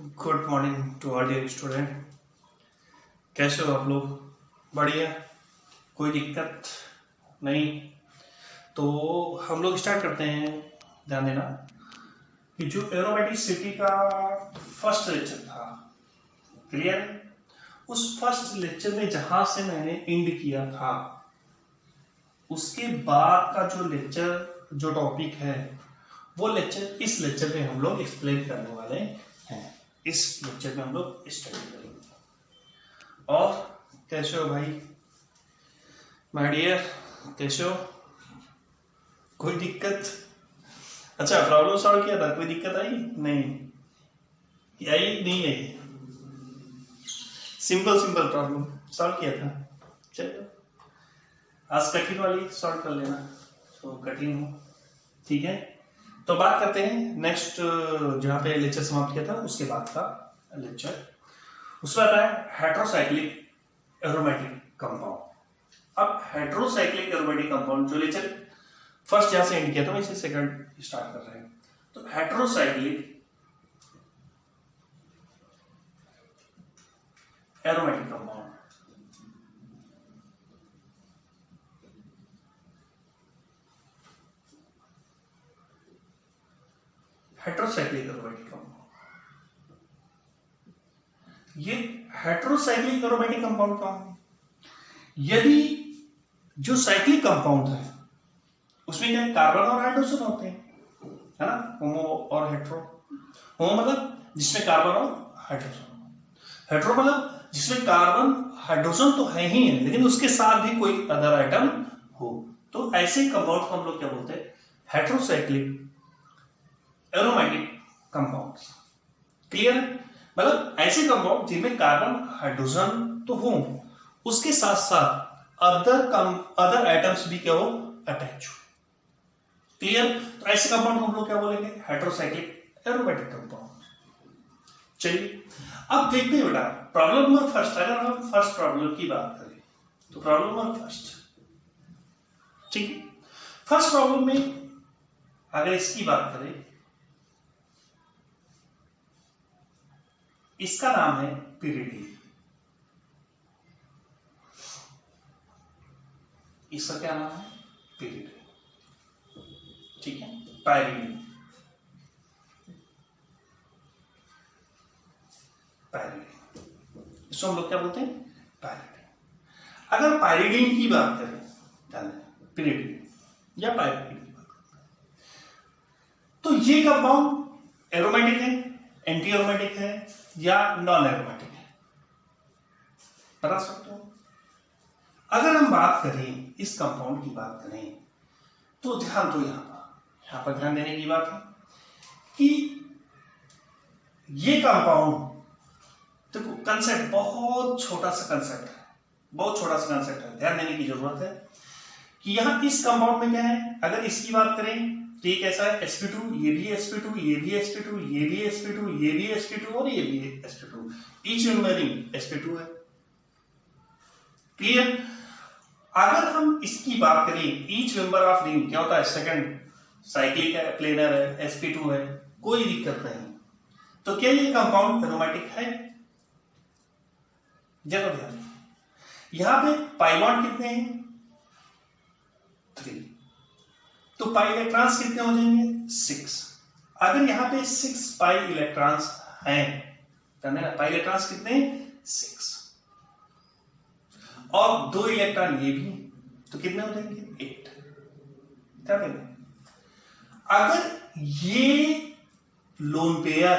Good morning to all dear student. कैसे हो आप लोग? बढ़िया, कोई दिक्कत नहीं? तो हम लोग स्टार्ट करते हैं। ध्यान देना कि जो एरोमेटिसिटी का फर्स्ट लेक्चर था, क्लियर? उस फर्स्ट लेक्चर में जहां से मैंने एंड किया था, उसके बाद का जो लेक्चर, जो टॉपिक है, वो लेक्चर इस लेक्चर में हम लोग एक्सप्लेन करने वाले हैं। इस लेक्चर में हम लोग स्टडी करेंगे। और कैसे हो भाई, माय डियर? कैसे हो? कोई दिक्कत? अच्छा, प्रॉब्लम सॉल्व किया था, कोई दिक्कत आई नहीं? आई नहीं आई? सिंपल सिंपल प्रॉब्लम सॉल्व किया था। चलो आज कठिन वाली सॉल्व कर लेना, तो कठिन हो, ठीक है? तो बात करते हैं नेक्स्ट, जहां पे लेक्चर समाप्त किया था उसके बाद का लेक्चर। उसमें आता है हेट्रोसाइक्लिक एरोमेटिक कंपाउंड। अब हेट्रोसाइक्लिक एरोमेटिक कंपाउंड जो लेक्चर फर्स्ट जहां से एंड किया था, वहीं से सेकंड स्टार्ट कर रहे हैं। तो heterocyclic aromatic compound, heterocyclic aromatic compound, ये हेट्रोसाइक्लिक एरोमेटिक कंपाउंड कौन है? यदि जो साइक्लिक कंपाउंड है उसमें क्या कार्बन और हाइड्रोजन होते हैं, है ना? होमो और हेट्रो। होमो मतलब जिसमें कार्बन और हाइड्रोजन, हेट्रो मतलब जिसमें कार्बन हाइड्रोजन तो है ही है, लेकिन उसके साथ भी कोई अदर आइटम हो। तो ऐसे कंपाउंड को हम लोग क्या बोलते हैं? Heterocyclic aromatic compounds. क्लियर? मतलब ऐसे कंपाउंड जिनमें कार्बन हाइड्रोजन तो हो, उसके साथ साथ अदर आइटम्स भी क्या हो, अटैच हो। क्लियर? तो ऐसे कंपाउंड को हम लोग क्या बोलेंगे? Heterocyclic aromatic compound. चलिए अब देखते हैं बेटा, प्रॉब्लम नंबर फर्स्ट। अगर हम फर्स्ट प्रॉब्लम की बात करें तो प्रॉब्लम नंबर फर्स्ट, ठीक है? फर्स्ट प्रॉब्लम में अगर इसकी बात करें, इसका नाम है पिरिडीन। इसका क्या नाम है? पिरिडीन, ठीक है? पायरिडीन, पायरिडीन, इसको हम लोग क्या बोलते हैं? पायरिडीन। अगर पायरिडीन की बात करें, पिरिडीन या पायरिडीन की बात करें, तो ये कंपाउंड एरोमेटिक है, एंटी एरोमेटिक है या नॉन एरोमेटिक है? बता सकते हो? अगर हम बात करें, इस कंपाउंड की बात करें, तो ध्यान दो, यहां पर ध्यान देने की बात है कि ये कंपाउंड, देखो कंसेप्ट बहुत छोटा सा कंसेप्ट है, बहुत छोटा सा कंसेप्ट है, ध्यान देने की जरूरत है कि यहां इस कंपाउंड में क्या है। अगर इसकी बात करें तो ये कैसा है? sp2, ये भी sp2, ये भी sp2, ये भी sp2, ये भी sp2 और ये भी sp2, ईच मेंबरिंग sp2 है। क्लियर? अगर हम इसकी बात करें, ईच मेंबर ऑफ रिंग क्या होता है? सेकंड साइक्लिक है, प्लेनर है, sp2 है, कोई दिक्कत नहीं। तो क्या ये कंपाउंड एरोमेटिक है? जरूर ध्यान, यहां पे पाई बॉन्ड कितने हैं? 3। तो पाई इलेक्ट्रॉन्स कितने हो जाएंगे? 6। अगर यहां पे 6 पाई इलेक्ट्रॉन्स हैं, पाई इलेक्ट्रॉन्स कितने? 6। और 2 इलेक्ट्रॉन ये भी, तो कितने हो जाएंगे? 8। क्या करेंगे? अगर ये लोन पेयर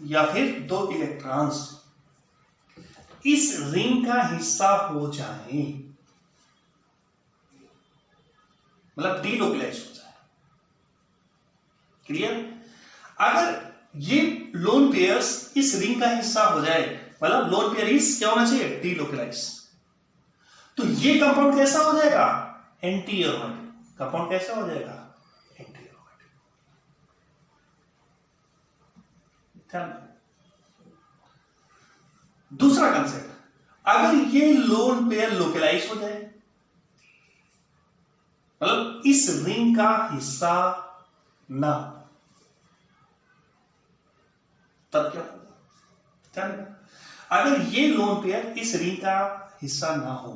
या फिर 2 इलेक्ट्रॉन्स इस रिंग का हिस्सा हो जाए, मतलब डीलोकलाइज हो जाए। क्लियर? अगर ये लोन पेयर्स इस रिंग का हिस्सा हो जाए, मतलब लोन पेयर इस क्या होना चाहिए? डीलोकलाइज। तो ये कंपाउंड कैसा हो जाएगा? Anti aromatic. कंपाउंड कैसा हो जाएगा? Anti aromatic. दूसरा कंसेप्ट, अगर ये लोन पेयर लोकलाइज हो जाए, मतलब इस रिंग का हिस्सा ना, तब क्या होगा, ध्यान देना। अगर ये लोन पेयर इस रिंग का हिस्सा ना हो,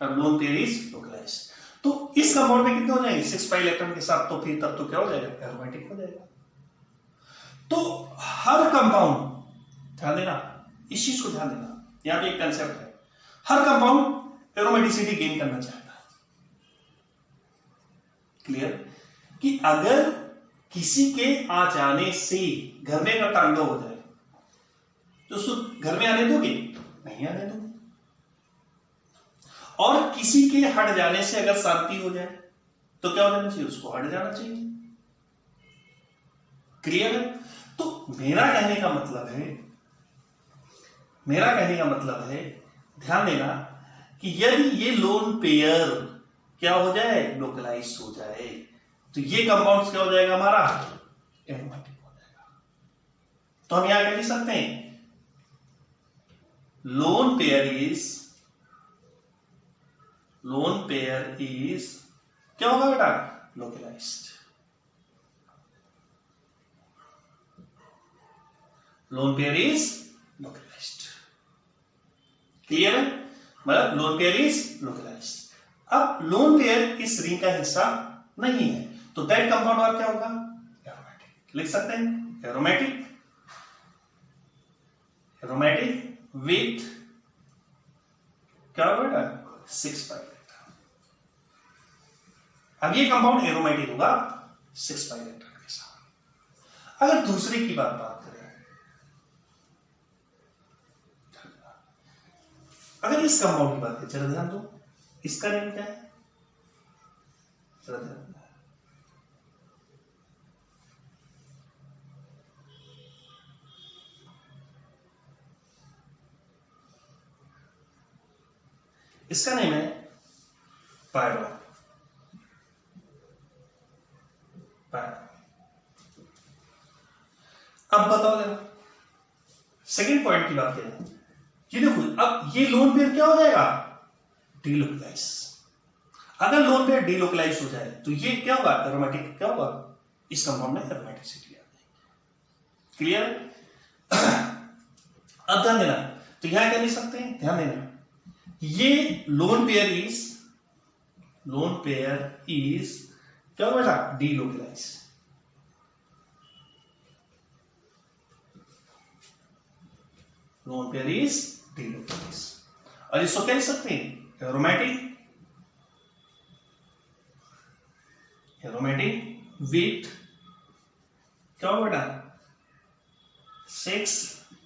अब लोन पेयर इज लोकलाइज्ड, तो इस कंपाउंड में कितने हो जाएंगे 6 पाई इलेक्ट्रॉन के साथ, तो फिर तब तो क्या हो जाएगा, एरोमेटिक हो जाएगा। तो हर कंपाउंड, ध्यान देना, इस चीज को ध्यान देना, यहां पे एक कंसेप्ट है, हर कंपाउंड एरोमेटिसिटी गेन करना चाहता है। क्लियर? कि अगर किसी के आ जाने से घर में अगर तांडव हो जाए तो उसको घर में आने दोगे, नहीं आने दोगे। और किसी के हट जाने से अगर शांति हो जाए तो क्या हो जाना चाहिए, उसको हट जाना चाहिए। क्लियर है? तो मेरा कहने का मतलब है, ध्यान देना कि यदि ये लोन पेयर क्या हो जाए, लोकलाइज हो जाए, तो ये कंपाउंड क्या हो जाएगा हमारा, एरोमेटिक हो जाएगा। तो हम यहां क्या लिख सकते हैं, लोन पेयर इज क्या होगा बेटा, localized. Lone pair is localized. Clear है? मतलब लोन पेयर इज लोकलाइज्ड। अब लोन पेयर इस रिंग का हिस्सा नहीं है, तो दैट कंपाउंड और क्या होगा, एरोमेटिक। लिख सकते हैं एरोमेटिक विथ क्या होगा बेटा, 6 पाई इलेक्ट्रॉन। अब ये कंपाउंड एरोमेटिक होगा 6 पाई इलेक्ट्रॉन के साथ। अगर दूसरे की बात करें, अगर इस कंपाउंड की बात करें, जरा ध्यान दो, इसका नेम क्या है, जरा ध्यान दो। इसका नेम है पायरो। अब बताओ जरा, सेकेंड पॉइंट की बात करें, ये देखो, अब ये लोन पेयर क्या हो जाएगा, डीलोकलाइज। अगर लोन पेयर डीलोकलाइज हो जाए तो ये क्या होगा, एरोमेटिक क्या होगा, इस कंपाउंड में एरोमेटिसिटी आ जाएगी। क्लियर? अब ध्यान देना, तो यहां क्या लिख सकते हैं, ध्यान देना, ये लोन पेयर इज क्या होगा बेटा, delocalize. Lone pair is delocalize. और इसको क्या लिख सकते हैं, एरोमेटिक विथ क्या होगा बेटा, 6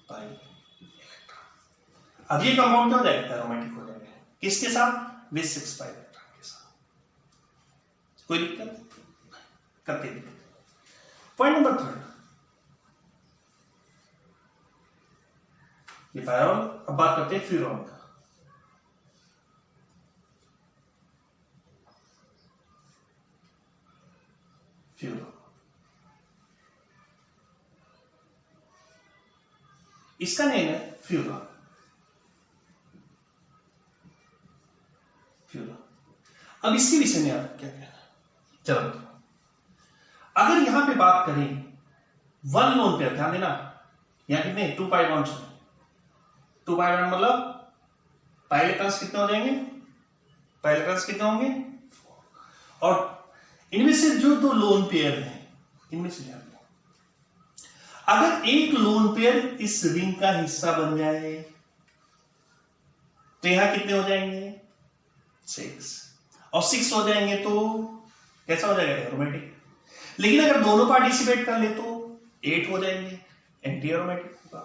पाई इलेक्ट्रॉन। अब ये कंपाउंड क्या हो जाएगा, एरोमेटिक हो जाएगा, किसके साथ, विथ 6 पाई इलेक्ट्रॉन के साथ। कोई दिक्कत करते दिक्कत। पॉइंट नंबर 3, ये पायरोल। अब बात करते हैं फ्यूरॉन का। फ्यूरॉन इसका नेम है फ्यूरॉन। अब इसके विषय में आप क्या कहना, चलो अगर यहां पे बात करें वन लोन पेयर, ध्यान देना, यहां कितने 2 पाई बॉन्ड्स हैं, 2 पाई बॉन्ड मतलब पाई इलेक्ट्रॉन्स कितने हो जाएंगे, पाई इलेक्ट्रॉन्स कितने होंगे, और इनमें से जो 2 लोन पेयर हैं, इनमें से ध्यान दो, अगर एक लोन पेयर इस रिंग का हिस्सा बन जाए तो यहां कितने हो जाएंगे, 6, और 6 हो जाएंगे तो कैसा हो जाएगा, एरोमेटिक। लेकिन अगर दोनों पार्टिसिपेट कर ले तो 8 हो जाएंगे, एंटी एरोमेटिक होगा।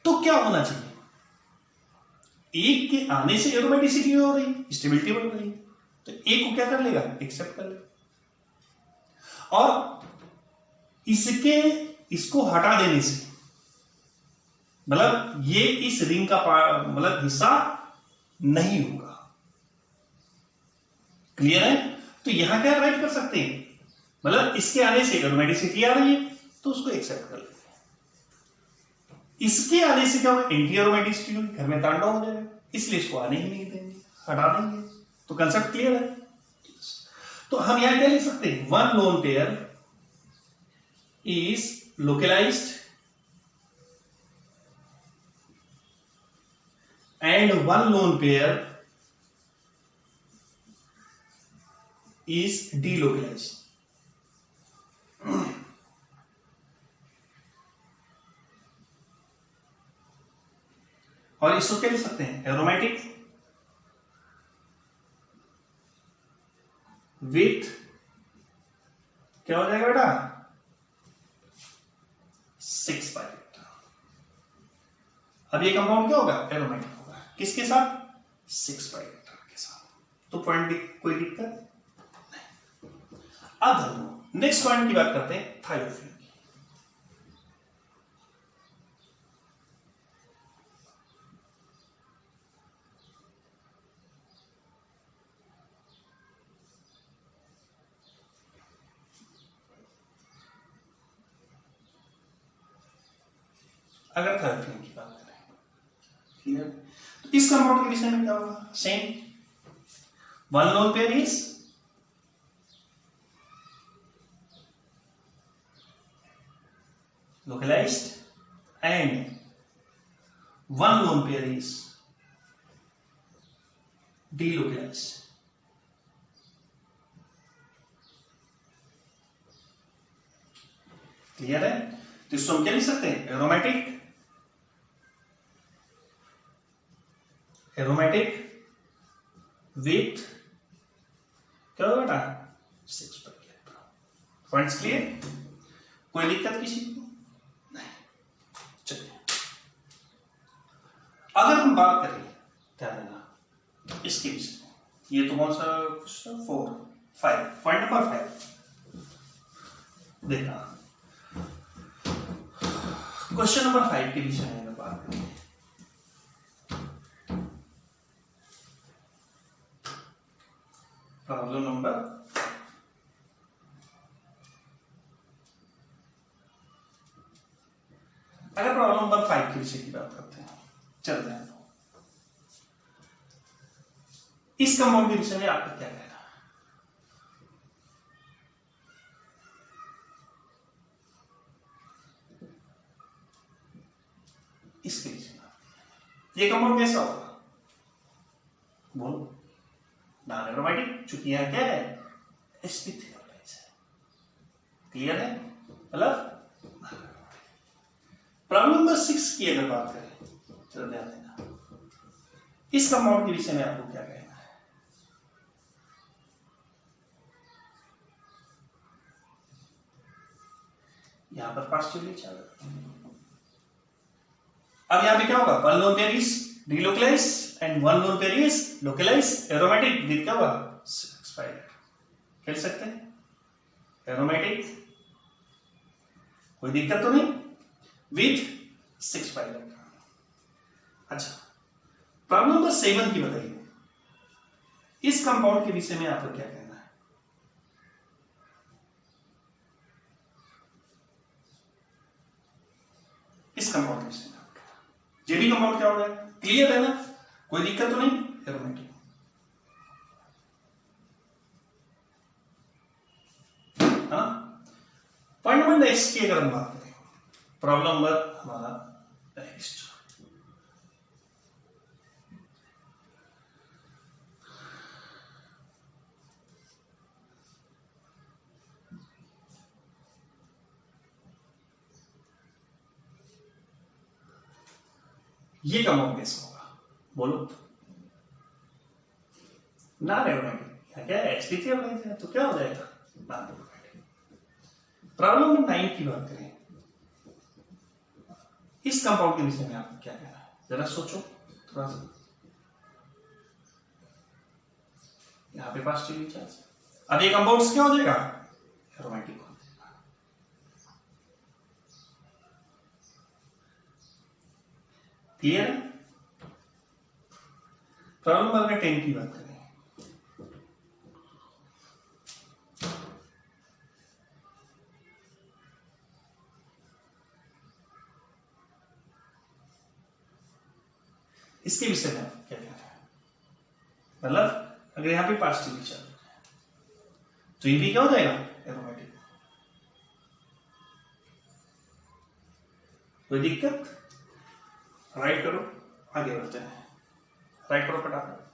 तो क्या होना चाहिए, एक के आने से एरोमेटिसिटी हो रही, स्टेबिलिटी बढ़ रही, तो एक को क्या कर लेगा, एक्सेप्ट कर लेगा, और इसको हटा देने से मतलब ये इस रिंग का मतलब हिस्सा नहीं होगा। क्लियर है? तो यहां क्या राइट कर सकते हैं, मतलब इसके आने से एरोमेटिसिटी आ रही है तो उसको एक्सेप्ट कर लेते हैं, इसके आने से क्या होगा, एंटी एरोमेटिसिटी होगी, घर में तांडव हो जाएगा, इसलिए इसको आने ही नहीं देंगे, हटा देंगे। तो कंसेप्ट क्लियर है? तो हम यहां क्या लिख सकते हैं, one lone pair is localized and one lone pair is delocalized. और इसको क्या लिख सकते हैं? एरोमेटिक विथ क्या हो जाएगा बेटा? 6 पाई। अब ये कंपाउंड क्या होगा? एरोमेटिक होगा। किसके साथ? 6 पाई के साथ। तो पॉइंट कोई दिक्कत नहीं। अब हम नेक्स्ट पॉइंट की बात करते हैं, थायोफिलिन। अगर थायोफिलिन की बात करें, क्लियर? तो इस कंपाउंड के विषय में क्या होगा? Same, one loan pair is localized and one lone pair is delocalized. Clear है? तो इसको हम क्या लिख सकते हैं? एरोमेटिक विथ क्या होगा बेटा? 6 पाई। Points clear? कोई दिक्कत किसी को नहीं? चलिए, अगर हम बात करें, ध्यान देना इसके विषय में, ये तो कौन सा क्वेश्चन? 5 पॉइंट नंबर 5 देखना। क्वेश्चन नंबर 5 के विषय में बात करें। Problem number 5। अगर प्रॉब्लम नंबर 5 के विषय की बात करते हैं, चलते हैं। इस कंपाउंड के विषय में आपका क्या कहना है? इसके विषय में ये कंपाउंड कैसा होगा? बोलो। नॉन एरोमेटिक, चूंकि यहां क्या है? sp3 है। क्लियर है? मतलब प्रॉब्लम नंबर 6 की अगर बात करें, चलो ध्यान देना, इस कंपाउंड के विषय में आपको क्या कहना है? यहां पर पॉजिटिवली चल रहा है। अब यहां पे क्या होगा? One loan pair is delocalized and one lone pair is localized aromatic with क्या होगा? 6 पाई। खेल सकते हैं? एरोमेटिक, कोई दिक्कत तो नहीं, विथ 6 पाई। अच्छा, प्रॉब्लम नंबर 7 की बताइए, इस कंपाउंड के विषय में आपको क्या कहना है? इस कंपाउंड के विषय में जेबी कंपाउंड क्या होगा? क्लियर है ना? कोई दिक्कत तो नहीं? एरोमेटिक। हाँ, पॉइंट नंबर नेक्स्ट की अगर हम बात करें, प्रॉब्लम नंबर हमारा नेक्स्ट, ये कंपाउंड कैसा होगा? बोलो। नॉन एरोमेटिक क्या है? sp3 है, तो क्या हो जाएगा? Non aromatic. प्रॉब्लम नंबर 9 की बात करें, इस कंपाउंड के विषय में आपको क्या कहना है? जरा सोचो थोड़ा सा। यहां पे पॉजिटिव चार्ज, अब ये कंपाउंड क्या हो जाएगा? एरोमेटिक हो जाएगा। क्लियर है? प्रॉब्लम नंबर 10 की बात करें, इसके विषय में क्या कहना है? मतलब अगर यहां पे पॉजिटिव चार्ज तो ये भी क्या हो जाएगा? एरोमेटिक। कोई दिक्कत? राइट करो, आगे बढ़ते हैं। राइट करो फटाफट।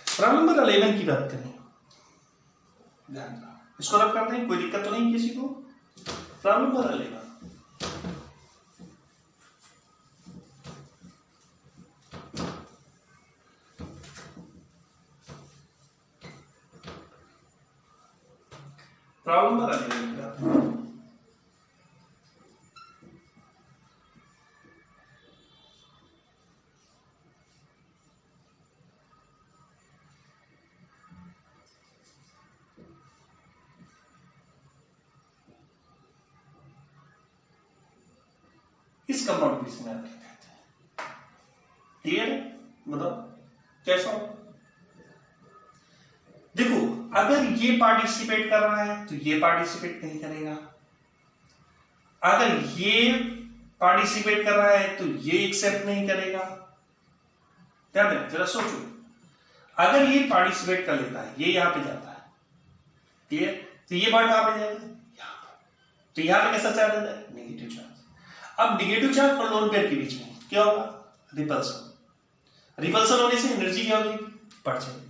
प्रॉब्लम नंबर 11 की बात करें, ध्यान दो, इसको रब करते हैं, कोई दिक्कत तो नहीं किसी को? प्रॉब्लम नंबर 11, प्रॉब्लम नंबर 11 की बात करें। इस कंपाउंड को इसमें कहते हैं। क्लियर है? बताओ कैसा? देखो, अगर ये पार्टिसिपेट कर रहा है तो ये पार्टिसिपेट नहीं करेगा, अगर ये पार्टिसिपेट कर रहा है तो ये एक्सेप्ट नहीं करेगा। ध्यान देना, जरा सोचो, अगर ये पार्टिसिपेट कर लेता है, ये यहां पे जाता है, क्लियर, तो ये पार्ट कहां पे जाएगा? यहां पर। तो यहां पे कैसा चार्ज आता है? Negative charge. अब नेगेटिव चार्ज और लोन पेयर के बीच में क्या होगा? रिपल्सन। रिपल्सन होने से एनर्जी क्या होगी? बढ़ जाएगी,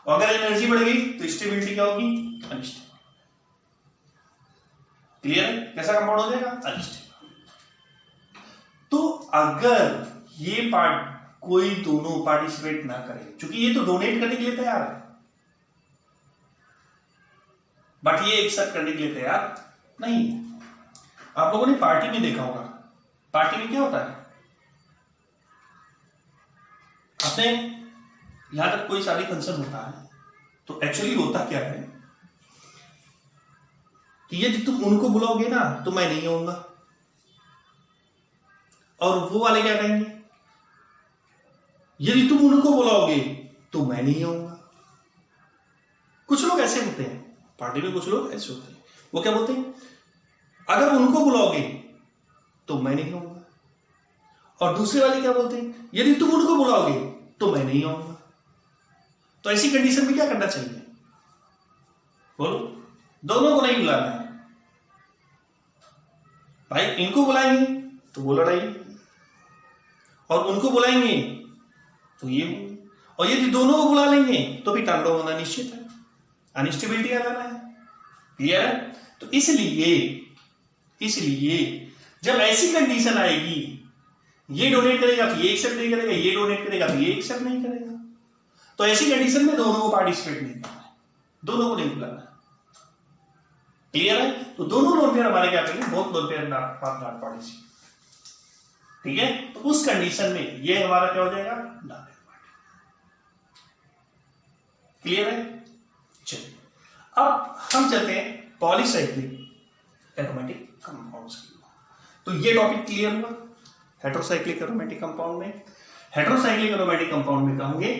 और अगर एनर्जी बढ़ गई तो स्टेबिलिटी क्या होगी? अनस्टेबल। क्लियर है? कैसा कंपाउंड हो जाएगा? अनस्टेबल। तो अगर ये पार्ट कोई दोनों पार्टिसिपेट ना करे, क्योंकि ये तो डोनेट करने के लिए तैयार है, बट ये एक्सेप्ट करने के लिए तैयार नहीं है। आप लोगों ने पार्टी में देखा होगा, पार्टी में क्या होता है? आपने यहां तक कोई शादी फंक्शन होता है तो एक्चुअली होता क्या है कि यदि तुम उनको बुलाओगे ना तो मैं नहीं आऊंगा, और वो वाले क्या कहेंगे? यदि तुम उनको बुलाओगे तो मैं नहीं आऊंगा। कुछ लोग ऐसे होते हैं पार्टी में, कुछ लोग ऐसे होते हैं, वो क्या बोलते हैं? अगर उनको बुलाओगे तो मैं नहीं आऊंगा, और दूसरे वाले क्या बोलते हैं? यदि तुम उनको बुलाओगे तो मैं नहीं आऊंगा। तो ऐसी कंडीशन में क्या करना चाहिए? बोलो, दोनों को नहीं बुलाना है भाई। इनको बुलाएंगे तो वो लड़ाई, और उनको बुलाएंगे तो ये होंगे, और यदि दोनों को बुला लेंगे तो फिर तांडव होना निश्चित है, अनस्टेबिलिटी आ जाना है। क्लियर है? तो इसलिए जब ऐसी कंडीशन आएगी, ये डोनेट करेगा तो ये एक्सेप्ट नहीं करेगा, ये डोनेट करेगा तो ये एक्सेप्ट नहीं करेगा, तो ऐसी कंडीशन में दोनों को पार्टिसिपेट नहीं करना है, दोनों को नहीं बुलाना है। क्लियर है? तो दोनों लोन पेयर हमारे क्या करेंगे? Both lone pair not participate. ठीक है? तो उस कंडीशन में ये हमारा क्या हो जाएगा? Non aromatic. क्लियर है? चलिए, अब हम चलते हैं पॉलीसाइक्लिक एरोमेटिक कंपाउंड्स की। तो ये टॉपिक क्लियर हुआ हेटेरोसाइक्लिक एरोमेटिक कंपाउंड में। हेटेरोसाइक्लिक एरोमेटिक कंपाउंड में कहोगे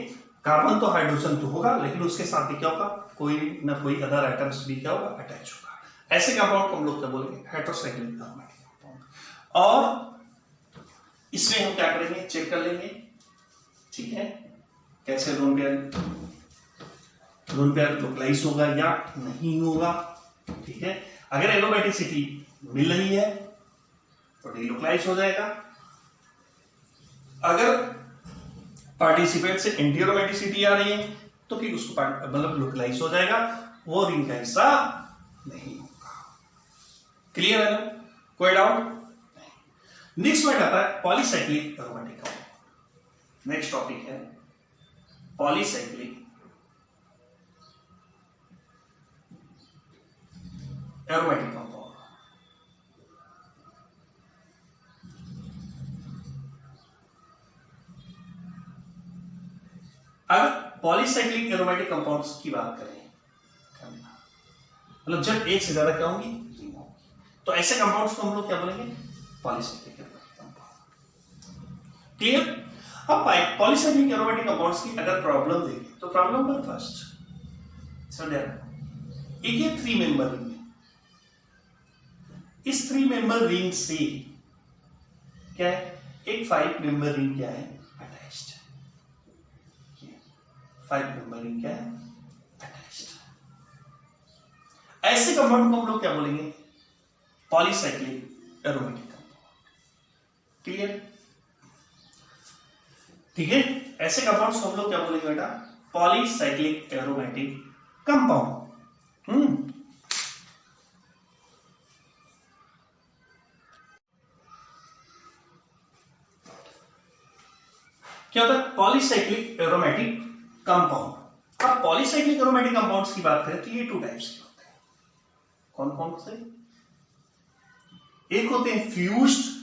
कार्बन तो हाइड्रोजन तो होगा, लेकिन उसके साथ भी क्या होगा? कोई ना कोई अदर आइटम्स भी क्या होगा? अटैच होगा। ऐसे कंपाउंड को हम लोग क्या बोलेंगे? Heterocyclic aromatic compound. और इसमें हम क्या करेंगे? चेक कर लेंगे, ठीक है, कैसे लोन पेयर लोकलाइज होगा या नहीं होगा। ठीक है, अगर एरोमेटिसिटी मिल रही है तो डिलोकलाइज हो जाएगा, अगर पार्टिसिपेट से एंटी एरोमेटिसिटी आ रही है तो फिर उसको मतलब लोकलाइज हो जाएगा, वो रिंग का हिस्सा नहीं होगा। क्लियर है ना? कोई डाउट? नेक्स्ट पॉइंट आता है polycyclic aromatic compound. Next topic है पॉलीसाइक्लिक एरोमेटिक कंपाउंड। अगर पॉलीसाइक्लिक एरोमेटिक कंपाउंड्स की बात करें, मतलब जब एक से ज्यादा क्या होंगी? रिंग होंगी, तो ऐसे कंपाउंड्स को हम लोग क्या बोलेंगे? Polycyclic aromatic compound. क्लियर? अब पॉलीसाइक्लिक एरोमेटिक कंपाउंड्स की अगर प्रॉब्लम देखें तो प्रॉब्लम नंबर फर्स्ट, समझ आया? एक ये 3 मेंबर रिंग है, इस 3 मेंबर रिंग से क्या है? एक 5 मेंबर रिंग क्या है? अटैच्ड। 5 मेंबर रिंग क्या है? अटैच्ड। ऐसे कंपाउंड को हम लोग क्या बोलेंगे? Polycyclic aromatic compound. क्लियर? ठीक है, ऐसे कंपाउंड्स को हम लोग क्या बोलेंगे बेटा? Polycyclic aromatic compound. क्या होता है पॉलीसाइक्लिक एरोमेटिक कंपाउंड? अब पॉलीसाइक्लिक एरोमेटिक कंपाउंड्स की बात करें तो ये 2 टाइप्स के होते हैं। कौन कौन से? एक होते हैं फ्यूज्ड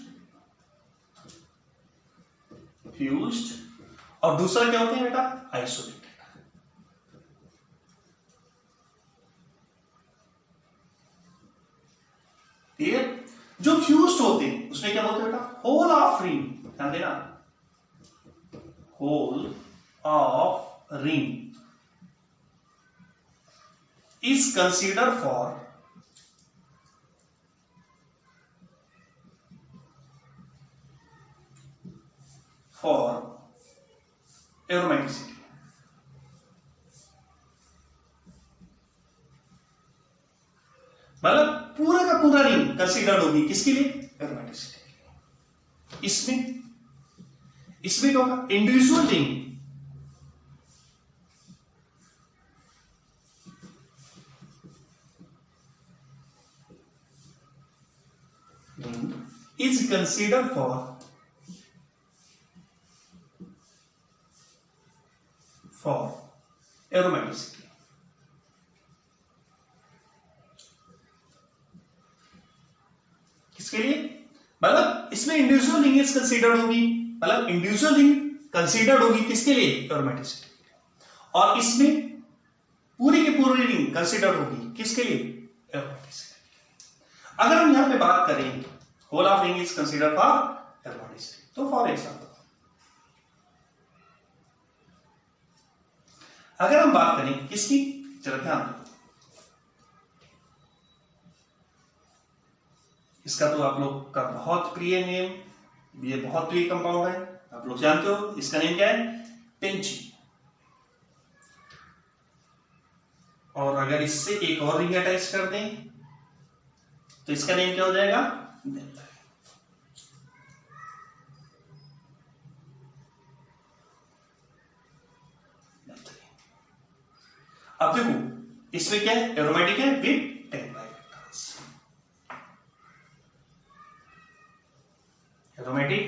और दूसरा क्या होते हैं बेटा? आइसोलेटेड। क्लियर? जो फ्यूज्ड होते हैं उसमें क्या बोलते हैं बेटा? Whole of ring. ध्यान देना, whole of ring is considered for aromaticity। मतलब पूरा का पूरा रिंग कंसीडर्ड होगी किसके लिए? एरोमेटिसिटी के लिए। इसमें क्या होगा? Individual ring is considered for aromaticity। किसके लिए? मतलब इसमें इंडिविजुअल रिंग इज कंसीडर्ड होगी, मतलब इंडिविजुअल रिंग कंसीडर्ड होगी किसके लिए? एरोमेटिसिटी के लिए। और इसमें पूरी की पूरी रिंग कंसीडर्ड होगी किसके लिए? एरोमेटिसिटी। अगर हम यहां पे बात करें whole of ring is considered for aromaticity, तो फॉर एग्जांपल अगर हम बात करें किसकी? चलो ध्यान दो, इसका तो आप लोग का बहुत प्रिय नेम, ये बहुत प्रिय कंपाउंड है, आप लोग जानते हो इसका नेम क्या है? पेंची। और अगर इससे एक और रिंग अटैच कर दें तो इसका नेम क्या हो जाएगा? अब देखो इसमें क्या है? एरोमेटिक है with 10 pi electrons. Aromatic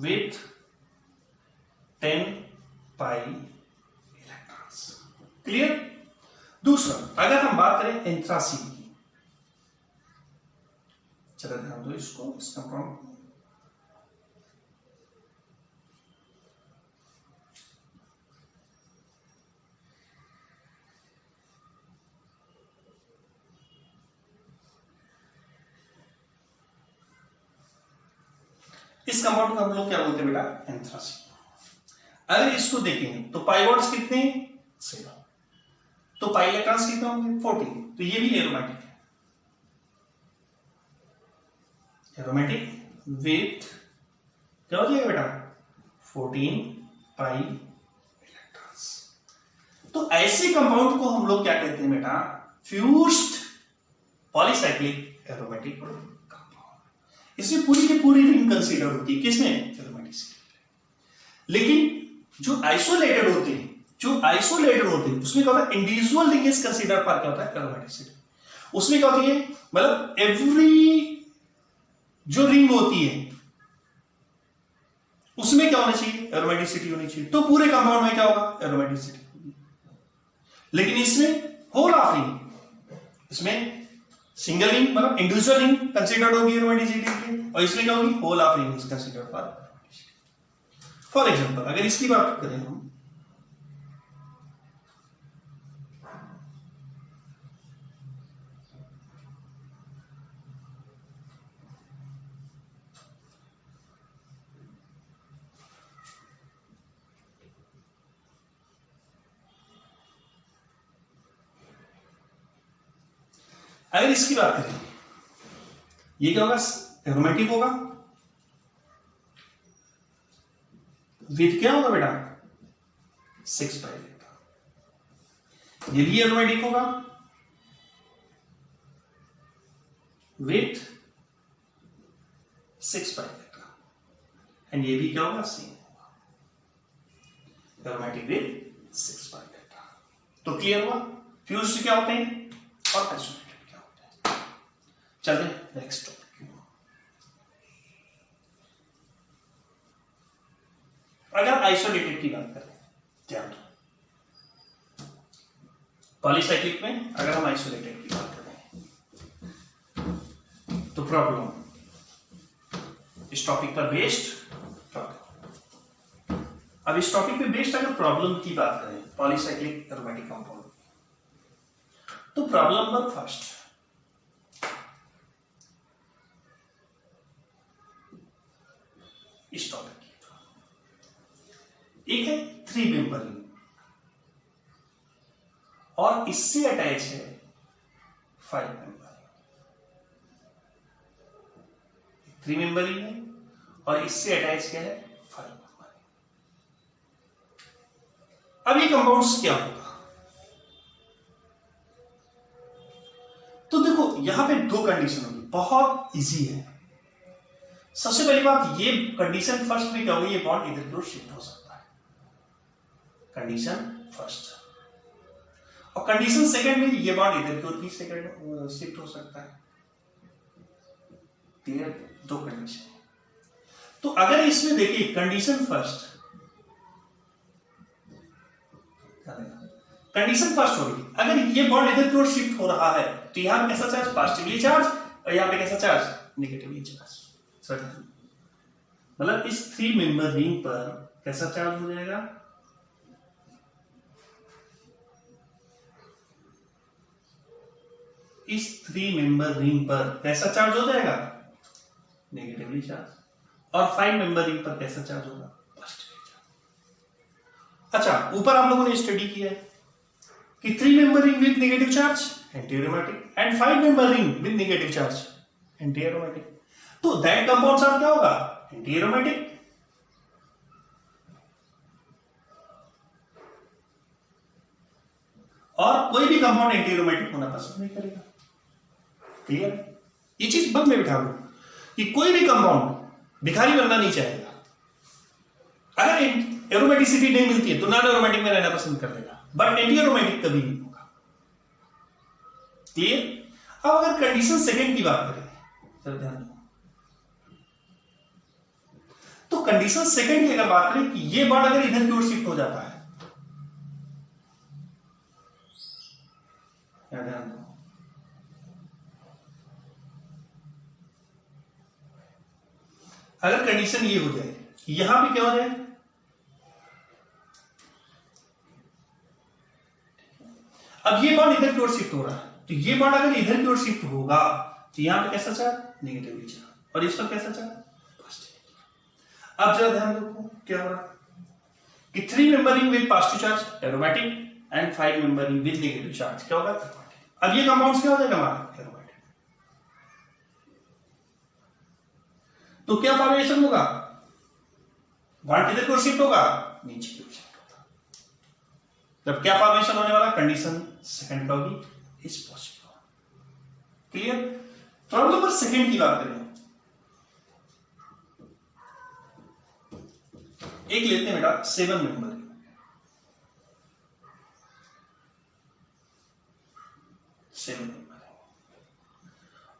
with 10 pi electrons. Clear? दूसरा, अगर हम बात करें एंथ्रासीन की, चलो ध्यान दो इसको, इस कंपाउंड इस कंपाउंड को हम लोग क्या बोलते हैं बेटा? एंथ्रासीन। अगर इसको देखेंगे तो पाइवोट्स कितने? 7। तो पाई इलेक्ट्रॉन्स कितने होंगे? 14। तो ये भी एरोमेटिक है, एरोमेटिक विथ क्या हो जाएगा बेटा? 14 पाई इलेक्ट्रॉन्स। तो ऐसे कंपाउंड को हम लोग क्या कहते हैं बेटा? Fused polycyclic aromatic compound. इसमें पूरी की पूरी रिंग कंसीडर होती है किसमें? एरोमेटिसिटी। लेकिन जो आइसोलेटेड होते हैं उसमें क्या होता है? इंडिविजुअल रिंग इज कंसीडर पर क्या होता है? एरोमेटिसिटी। उसमें क्या होती है? मतलब एवरी जो रिंग होती है उसमें क्या होना चाहिए? एरोमेटिसिटी होनी चाहिए। तो पूरे कंपाउंड में क्या होगा? एरोमेटिसिटी। लेकिन इसमें होल ऑफ रिंग, इसमें सिंगल रिंग मतलब इंडिविजुअल रिंग कंसीडर्ड होगी एरोमेटिसिटी के लिए, और इसमें क्या होगी? Whole of ring is considered for aromaticity. For example अगर इसकी बात करें हम, अगर इसकी बात करें, ये क्या होगा? एरोमेटिक होगा विथ क्या होगा बेटा? 6 पाई इलेक्ट्रॉन। ये भी एरोमेटिक होगा विथ 6 पाई इलेक्ट्रॉन। एंड ये भी क्या होगा, सेम होगा, एरोमेटिक विद 6 pi डेल्टा। तो क्लियर हुआ फ्यूज्ड क्या होते हैं और आइसोलेटेड क्या होते हैं। चलते नेक्स्ट टॉपिक। अगर आइसोलेटेड की बात करें, ध्यान दो, पॉलीसाइक्लिक में अगर हम आइसोलेटेड की बात करें तो प्रॉब्लम, इस टॉपिक पर बेस्ड प्रॉब्लम। अब इस टॉपिक पे बेस्ड अगर प्रॉब्लम की बात करें पॉलीसाइक्लिक एरोमेटिक कंपाउंड, तो प्रॉब्लम नंबर फर्स्ट, इस टॉपिक की एक है 3 मेंबर रिंग और इससे अटैच है 5 मेंबर। 3 मेंबर रिंग है और इससे अटैच क्या है, 5 मेंबर। अब ये कंपाउंड्स क्या होगा, तो देखो यहां पे 2 कंडीशन होगी, बहुत इजी है। सबसे पहली बात, ये कंडीशन फर्स्ट में क्या होगी, ये बॉन्ड इधर की ओर शिफ्ट हो सकता है, कंडीशन फर्स्ट। और कंडीशन सेकंड में ये बॉन्ड इधर की ओर भी सेकंड शिफ्ट हो सकता है। Clear, 2 condition. तो अगर इसमें देखिए कंडीशन फर्स्ट, कंडीशन फर्स्ट होगी, अगर ये बॉन्ड इधर की ओर शिफ्ट हो रहा है तो यहां कैसा चार्ज, पॉजिटिवली चार्ज, और यहां पे कैसा चार्ज, नेगेटिवली चार्ज। मतलब इस 3 मेंबर रिंग पर कैसा चार्ज हो जाएगा, इस 3 मेंबर रिंग पर कैसा चार्ज हो जाएगा, नेगेटिवली चार्ज, और 5 मेंबर रिंग पर कैसा चार्ज होगा, पॉजिटिवली चार्ज। अच्छा, ऊपर आप लोगों ने स्टडी किया है कि 3 member ring with negative charge anti aromatic and 5 member ring with negative charge anti aromatic. तो दैट कंपाउंड्स आप क्या होगा, एंटी एरोमेटिक। और कोई भी कंपाउंड एंटी एरोमेटिक होना पसंद नहीं करेगा। क्लियर, ये चीज मन में बिठा लो कि कोई भी कंपाउंड भिखारी बनना नहीं चाहेगा। अगर एरोमेटिसिटी नहीं मिलती है तो नॉन एरोमेटिक में रहना पसंद कर लेगा, बट एंटी एरोमेटिक कभी नहीं होगा। क्लियर। अब अगर कंडीशन सेकंड की बात करें, सर ध्यान दो, तो कंडीशन सेकंड की अगर बात करें कि ये बॉन्ड अगर इधर की ओर शिफ्ट हो जाता है, ध्यान दो, अगर कंडीशन ये हो जाए कि यहां पे क्या हो जाए, अब ये बॉन्ड इधर की ओर शिफ्ट हो रहा है, तो ये बॉन्ड अगर इधर की ओर शिफ्ट होगा तो यहां पे कैसा चार्ज, नेगेटिवली चार्ज, और इस पर कैसा चार्ज, पॉजिटिव। अब जरा ध्यान रखो क्या हो रहा है कि 3 member ring with positive charge aromatic and 5 member ring with negative charge क्या होगा, एरोमेटिक। अब ये कंपाउंड्स क्या हो जाएगा हमारा, एरोमेटिक। तो क्या फॉर्मेशन होगा, बॉन्ड किधर की ओर शिफ्ट होगा, नीचे की ओर शिफ्ट होगा। तब क्या फॉर्मेशन होने वाला, कंडीशन सेकंड का होगी, इस positive. Clear. Problem number second की बात करें, एक लेते हैं बेटा 7 मेंबर,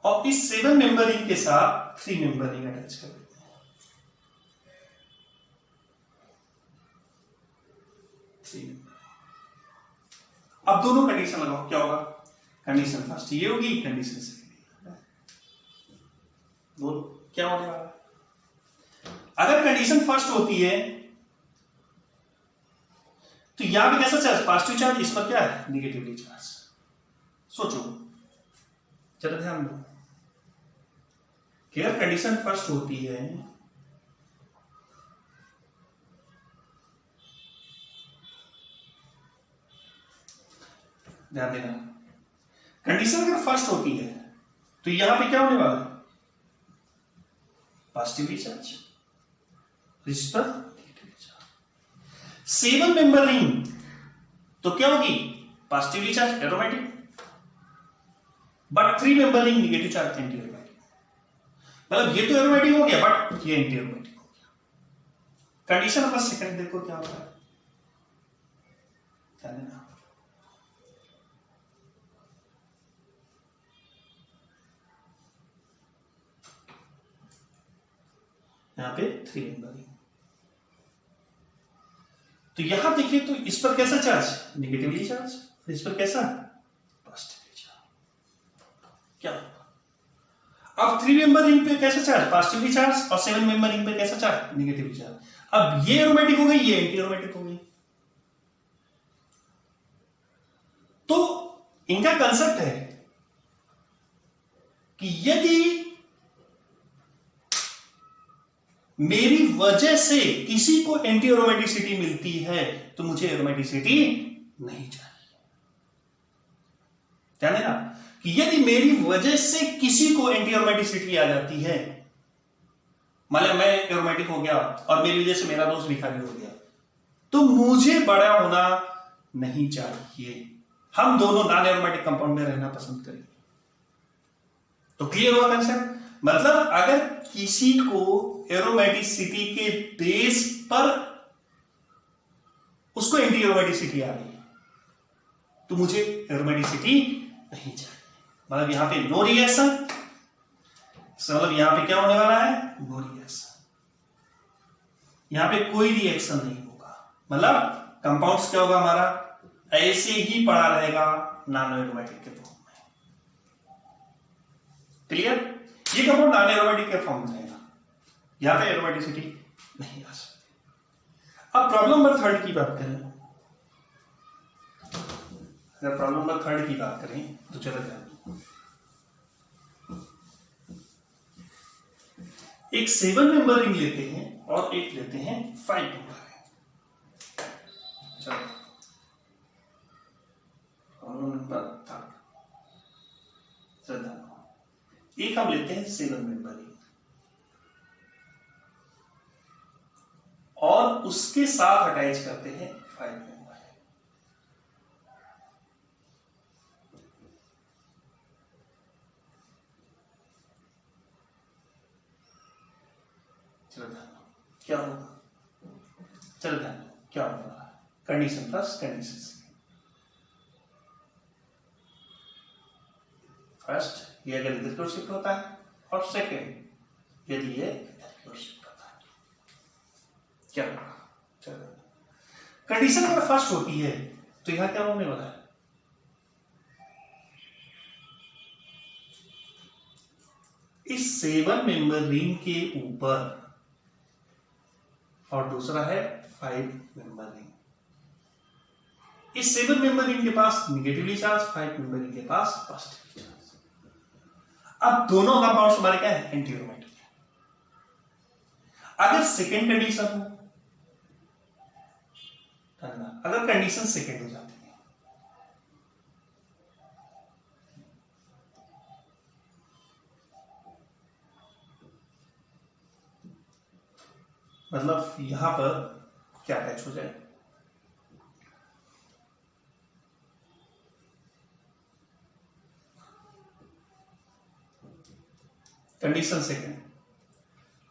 और इस 7 मेंबर रिंग के साथ 3 मेंबर रिंग अटैच कर देते हैं। 3 मेंबर। अब दोनों कंडीशन लगाओ, क्या होगा, कंडीशन फर्स्ट ये होगी, कंडीशन सेकंड, बोलो क्या होने वाला। अगर कंडीशन फर्स्ट होती है तो यहां पे कैसा चार्ज, पॉजिटिव चार्ज, इस पर क्या है, नेगेटिवली चार्ज। सोचो, चलो ध्यान दो कि अगर कंडीशन फर्स्ट होती है ध्यान देना, कंडीशन अगर फर्स्ट होती है तो यहां पे क्या होने वाला है, पॉजिटिवली चार्ज, इस पर नेगेटिवली चार्ज। 7 मेंबर रिंग तो क्या होगी, positively charge aromatic, but 3 member ring negative charge anti aromatic. मतलब ये तो एरोमेटिक हो गया बट ये एंटी एरोमेटिक हो गया। कंडीशन नंबर सेकंड देखो क्या होता है, ध्यान देना। यहां पे 3 मेंबर रिंग, तो यहां देखिए तो इस पर कैसा चार्ज, नेगेटिवली चार्ज, इस पर कैसा, पॉजिटिवली चार्ज। क्या अब 3 मेंबर रिंग पे कैसा चार्ज, पॉजिटिवली चार्ज, और 7 मेंबर रिंग पे कैसा चार्ज, नेगेटिवली चार्ज। अब ये एरोमेटिक हो गई, ये एंटी एरोमेटिक हो गई। तो इनका कंसेप्ट है कि यदि मेरी वजह से किसी को एंटी एरोमेटिसिटी मिलती है तो मुझे एरोमेटिसिटी नहीं चाहिए। ध्यान देना कि यदि मेरी वजह से किसी को एंटी एरोमेटिसिटी आ जाती है, मान लिया मैं एरोमेटिक हो गया और मेरी वजह से मेरा दोस्त भिखारी हो गया, तो मुझे बड़ा होना नहीं चाहिए। हम दोनों नॉन एरोमेटिक कंपाउंड में रहना पसंद करेंगे। तो क्लियर हुआ कंसेप्ट? मतलब अगर किसी को एरोमेटिसिटी के बेस पर उसको एंटी एरोमेटिसिटी आ रही है तो मुझे एरोमेटिसिटी नहीं चाहिए। मतलब यहां पे नो रिएक्शन, मतलब यहां पे क्या होने वाला है, नो रिएक्शन, यहां पे कोई रिएक्शन नहीं होगा। मतलब कंपाउंड्स क्या होगा हमारा, ऐसे ही पड़ा रहेगा नॉन एरोमेटिक के फॉर्म में। क्लियर? ये कंपाउंड नॉन एरोमेटिक के फॉर्म में रहेगा, यहां पे एरोमेटिसिटी नहीं आ सकती। अब प्रॉब्लम नंबर 3 की बात करें, अगर प्रॉब्लम नंबर 3 की बात करें तो चलो ध्यान, एक 7 मेंबर रिंग लेते हैं और एक लेते हैं 5 मेंबर रिंग। चलो प्रॉब्लम नंबर 3, एक हम लेते हैं 7 मेंबर रिंग और उसके साथ अटैच करते हैं 5 मेंबर। चलो ध्यान क्या होगा, चलो ध्यान क्या होगा, condition first, condition second. First ये अगर इधर की ओर शिफ्ट होता है और सेकंड यदि ये इधर की ओर शिफ्ट होता है, क्या होगा? चलो कंडीशन अगर फर्स्ट होती है तो यहां क्या होने वाला है, इस 7 मेंबर रिंग के ऊपर, और दूसरा है 5 मेंबर रिंग, इस 7 मेंबर रिंग के पास निगेटिवली चार्ज, 5 मेंबर रिंग के पास पॉजिटिवली चार्ज। अब दोनों कंपाउंड्स हमारे क्या है, एंटी एरोमेटिक है। अगर सेकेंड कंडीशन हो, अगर कंडीशन सेकेंड हो जाती है, मतलब यहां पर क्या अटैच हो जाए, कंडीशन सेकेंड।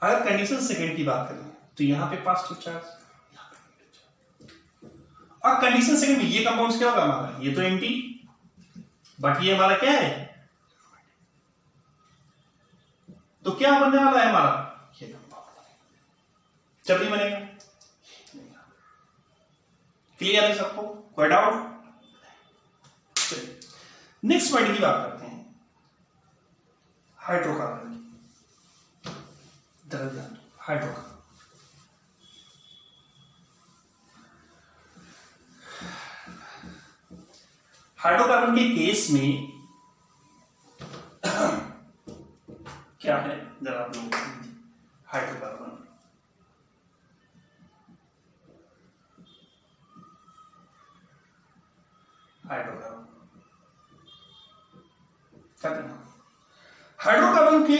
अगर कंडीशन सेकेंड की बात करें तो यहां पे पॉजिटिव चार्ज, और कंडीशन सेकेंड में ये कंपाउंड्स क्या होगा हमारा, ये तो एंटी, बट ये हमारा क्या है, तो क्या बनने वाला है हमारा, ये कंपाउंड बनेगा। जब भी बनेगा, क्लियर है सबको, कोई डाउट? नेक्स्ट पॉइंट की बात करते हैं, हाइड्रोकार्बन की। हाइड्रोकार्बन, हाइड्रोकार्बन के केस में क्या है जरा आप लोग समझिए। हाइड्रोकार्बन हाइड्रोकार्बन क्या करना, हाइड्रोकार्बन के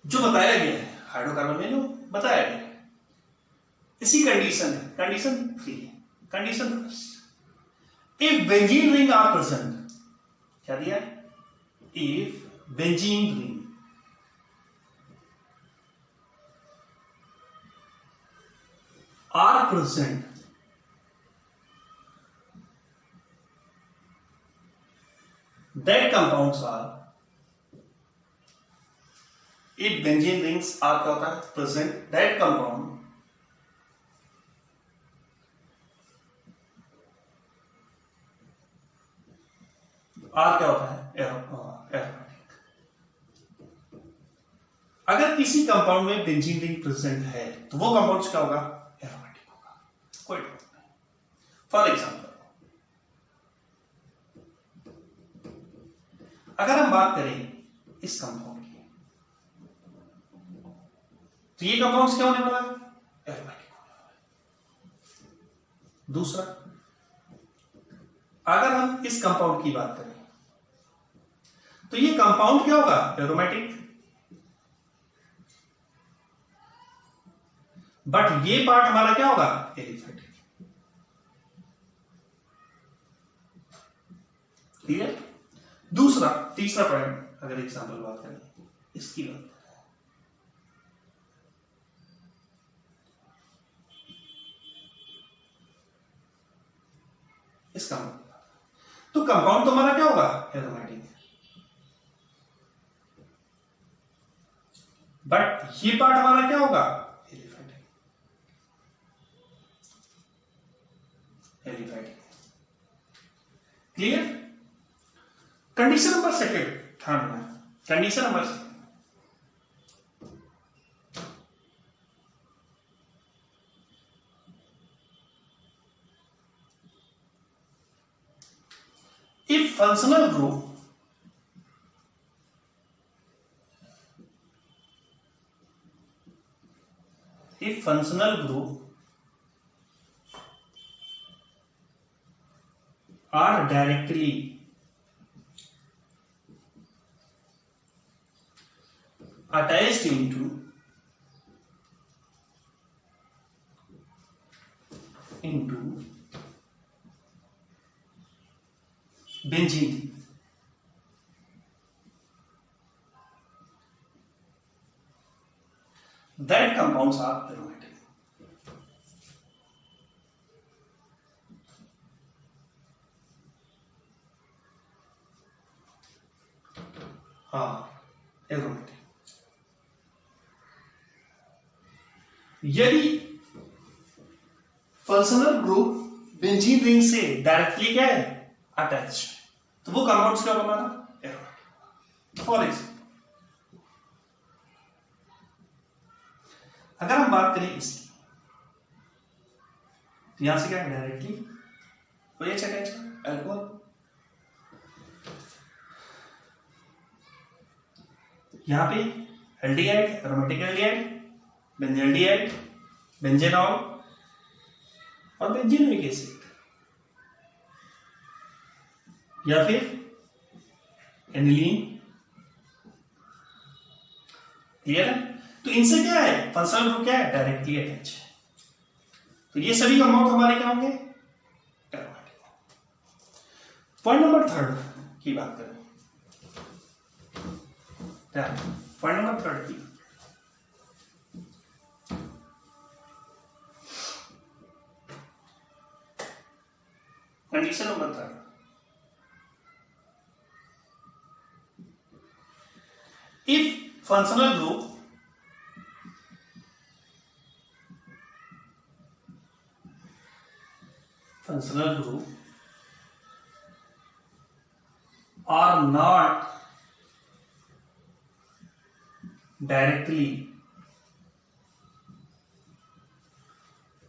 जो बताया गया है, हाइड्रोकार्बन में जो बताया गया है, इसी कंडीशन है, कंडीशन 3 है। Condition first, if benzene ring are present, क्या दिया, if benzene ring are present that compounds are if benzene rings are क्या होता है present that compound R क्या होता है एरोमेटिक। अगर किसी कंपाउंड में बेंजीन रिंग प्रेजेंट है तो वो कंपाउंड क्या होगा एरोमेटिक होगा, कोई डाउट नहीं। फॉर एग्जांपल अगर हम बात करें इस कंपाउंड की तो ये कंपाउंड क्या होने वाला है एरोमेटिक होने वाला है। दूसरा अगर हम इस कंपाउंड की बात करें तो ये कंपाउंड क्या होगा एरोमेटिक, बट ये पार्ट हमारा क्या होगा एलिफेटिक। क्लियर। दूसरा तीसरा पॉइंट अगर एग्जांपल बात करें इसकी बात इसका तो कंपाउंड तो हमारा क्या होगा एरोमेटिक, बट ये पार्ट हमारा क्या होगा aliphatic. Aliphatic clear. Condition number second ध्यान रखना, condition number second if functional group are directly attached into benzene, that compounds are aromatic. हाँ एरोमेटिक। यदि फंक्शनल ग्रुप बेंजीन रिंग से डायरेक्टली क्या है अटैच तो वो कंपाउंड्स क्या होगा हमारा एरोमेटिक। फॉर एग्जाम्पल अगर हम बात करें इसकी तो यहां से क्या है डायरेक्टली तो ये अटैच अल्कोहल, यहां पे एल्डिहाइड एरोमेटिक एल्डिहाइड, बेंजल्डिहाइड, बेंजेनॉल और बेंजीनोइक एसिड, या फिर एनिलीन। क्लियर है। तो इनसे क्या है फंक्शनल ग्रुप क्या है डायरेक्टली अटैच है, तो ये सभी कंपाउंड हमारे क्या होंगे एरोमेटिक। पॉइंट नंबर थर्ड की बात करें, पॉइंट नंबर थर्ड की condition number third, if functional group are not directly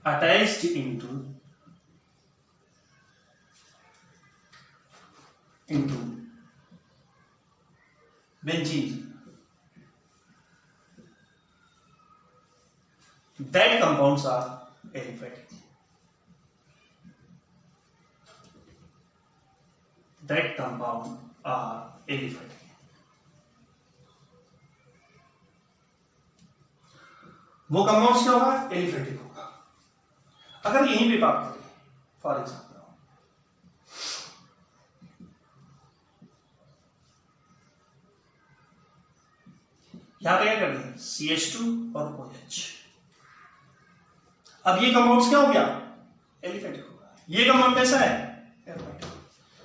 attached into benzene, that compounds are aliphatic. That compound are aliphatic. वो कंपाउंड क्या होगा एलिफेटिक होगा। अगर यहीं पे बात करें फॉर एग्जाम्पल यहां पे क्या करना है CH2 और OH, अब ये कंपाउंड क्या हो गया, एलिफेटिक हो गया। ये कंपाउंड कैसा है, एरोमेटिक,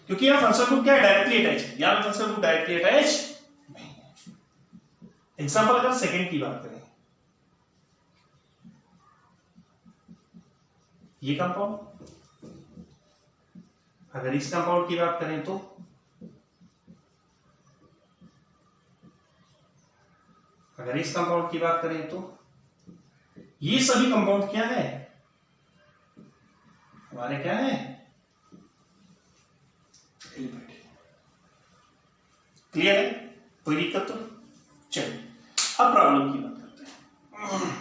क्योंकि यहां फंक्शनल ग्रुप क्या है, डायरेक्टली अटैच है, यहां पे फंक्शनल ग्रुप डायरेक्टली अटैच नहीं है। एग्जांपल अगर सेकंड की बात करें, ये कंपाउंड, अगर इस कंपाउंड की बात करें तो अगर इस कंपाउंड की बात करें तो ये सभी कंपाउंड क्या है, हमारे क्या है, एलिफेटिक। क्लियर है, कोई दिक्कत तो? चलिए अब प्रॉब्लम की बात करते हैं।